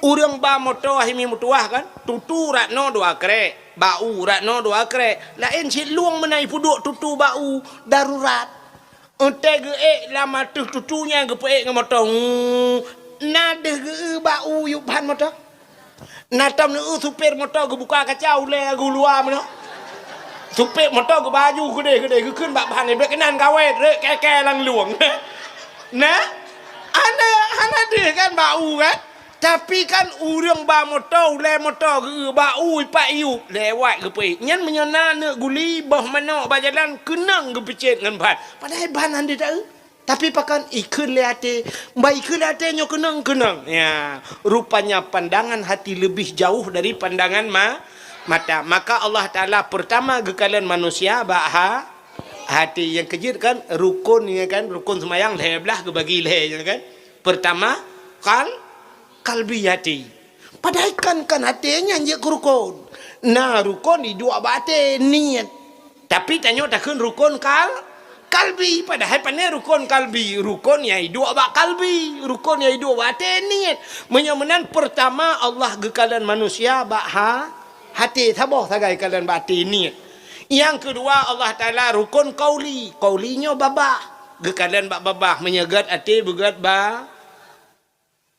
Urang ba moto himi mutuah kan, tutu ratno dua krek, bau ratno dua krek. Lain si luang menai puduk tutu bau darurat. Ente ge lama tutunya ge pe moto. Nade ge bau yu ban moto. Natam ne supir moto ge buka kacau le ge luar mono. Supir moto ge baju gede ge keun bak ban ni kenan kawet re ke lang luang. Nah Ana deh kan bau kan tapi kan urang ba motor le motor ge bau pak yu lewat ge pe nyen menyona ne guli bah mana ba jalan kenang ge pecet ngan ban padahal ban ande tak tapi pakan ikun le ate bai ikun le ate nyo kenang ya rupanya pandangan hati lebih jauh dari pandangan mata maka Allah Taala pertama ge kalian manusia bah hati yang kejir kan rukun ya kan rukun semayang lebelah ke bagi leh ya kan pertama kalbi hati padahal kan hatinya je rukun nah rukun di dua bate niat Tapi tanya takkan rukun kalbi, padahal pandai rukun kalbi, rukun yang dua bak kalbi, rukun yang dua bak niat. Menyemenan pertama Allah gekalan manusia bak hati taboh sagai kalian bak niat. Yang kedua Allah Taala rukun kaulinya babah, gekalan bak babah menyegat hati begat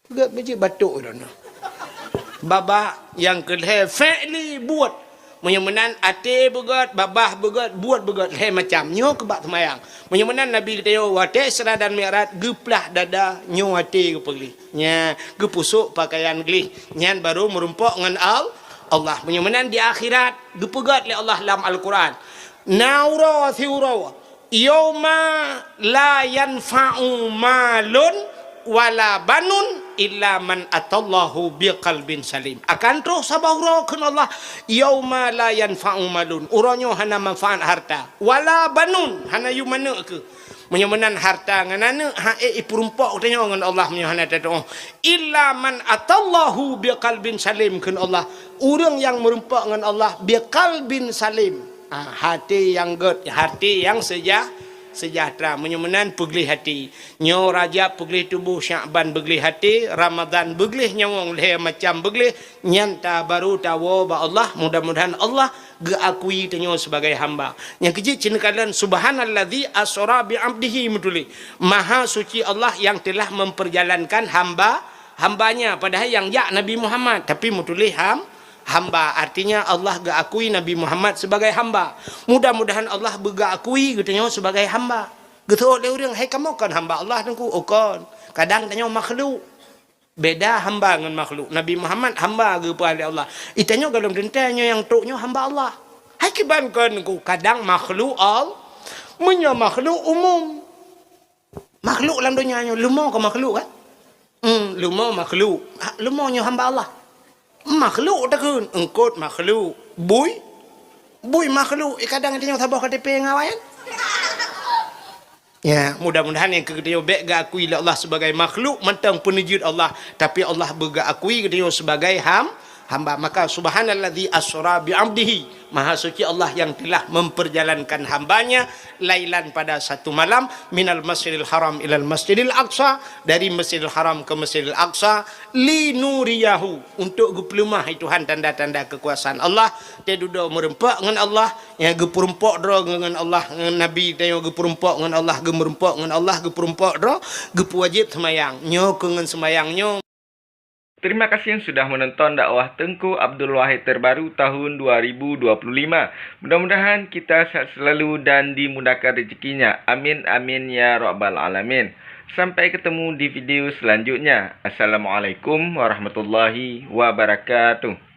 begat batuk dah. Babah yang kedua fi'li buat. Menyemenan ate begat, babah begat, buat begat. Macam nyo kebak semayang. Menyemenan Nabi kata yo wate Isra dan Mi'raj geplah dada nyo ate kepeli. Nya gepusuk pakaian gelih. Nyan baru merumpok dengan Allah. Menyemenan di akhirat gepegat oleh Allah dalam Al-Quran. Naura thiura yauma la yanfa'u malun wala banun illa man atallahu biqalbin salim. Akan terus sabahura kun Allah yauma la yanfa'u malun, uranyo hana manfaat harta, wala banun hana yu mana ke menyemenan harta nganana ha ipurumpak tanya ngan Allah menyahana tado illa man atallahu biqalbin salim kun Allah, urang yang merumpak ngan Allah biqalbin salim, hati yang good, hati yang sejahtera. Menyemenan pegli hati nyo Rajab pegli tubuh, Sya'ban begli hati, Ramadan begli nyawang leh macam begli nyanta baru tawo ba Allah. Mudah-mudahan Allah geakui tanyo sebagai hamba. Yang kecil cinakalan subhanallazi asra bi 'abdihi mutuli. Maha suci Allah yang telah memperjalankan hambanya, padahal yang Nabi Muhammad tapi mutuli hamba, artinya Allah geakui Nabi Muhammad sebagai hamba. Mudah-mudahan Allah bergeakui katanya sebagai hamba. Gitu oleh orang, hai kamu kan hamba Allah tengku okon. Kadang tanya makhluk. Beda hamba dengan makhluk. Nabi Muhammad hamba ke pada Allah. Itanya kalau dentanya yang tuknya hamba Allah. Hai kiban kan ku kadang makhluk punya makhluk umum. Makhluk dalam dunia lumau ke makhluk kan? Lumau makhluk. Lumaunya hamba Allah. Makhluk takun engkot makhluk bui makhluk kadang dia tabah KTP ngawayan. Ya, mudah-mudahan yang kedua baik gakui Allah sebagai makhluk mentang penujud Allah, tapi Allah bergakui dia sebagai hamba. Maka subhanallazi asra bi 'abdihi, maha suci Allah yang telah memperjalankan hambanya lailan pada satu malam minal masjidil haram ilal masjidil aqsa, dari masjidil haram ke masjidil aqsa li nuriyahu, untuk gepelumah Tuhan tanda-tanda kekuasaan Allah. Dia duduk merempak dengan Allah, yang geperempak dra dengan Allah, dengan Nabi dia geperempak dengan Allah, gemerempak dengan Allah, geperempak dra gepewajib semayang nyo dengan semayangnya. Terima kasih yang sudah menonton dakwah Tengku Abdul Wahid terbaru tahun 2025. Mudah-mudahan kita sehat selalu dan dimudahkan rezekinya. Amin amin ya rabbal alamin. Sampai ketemu di video selanjutnya. Assalamualaikum warahmatullahi wabarakatuh.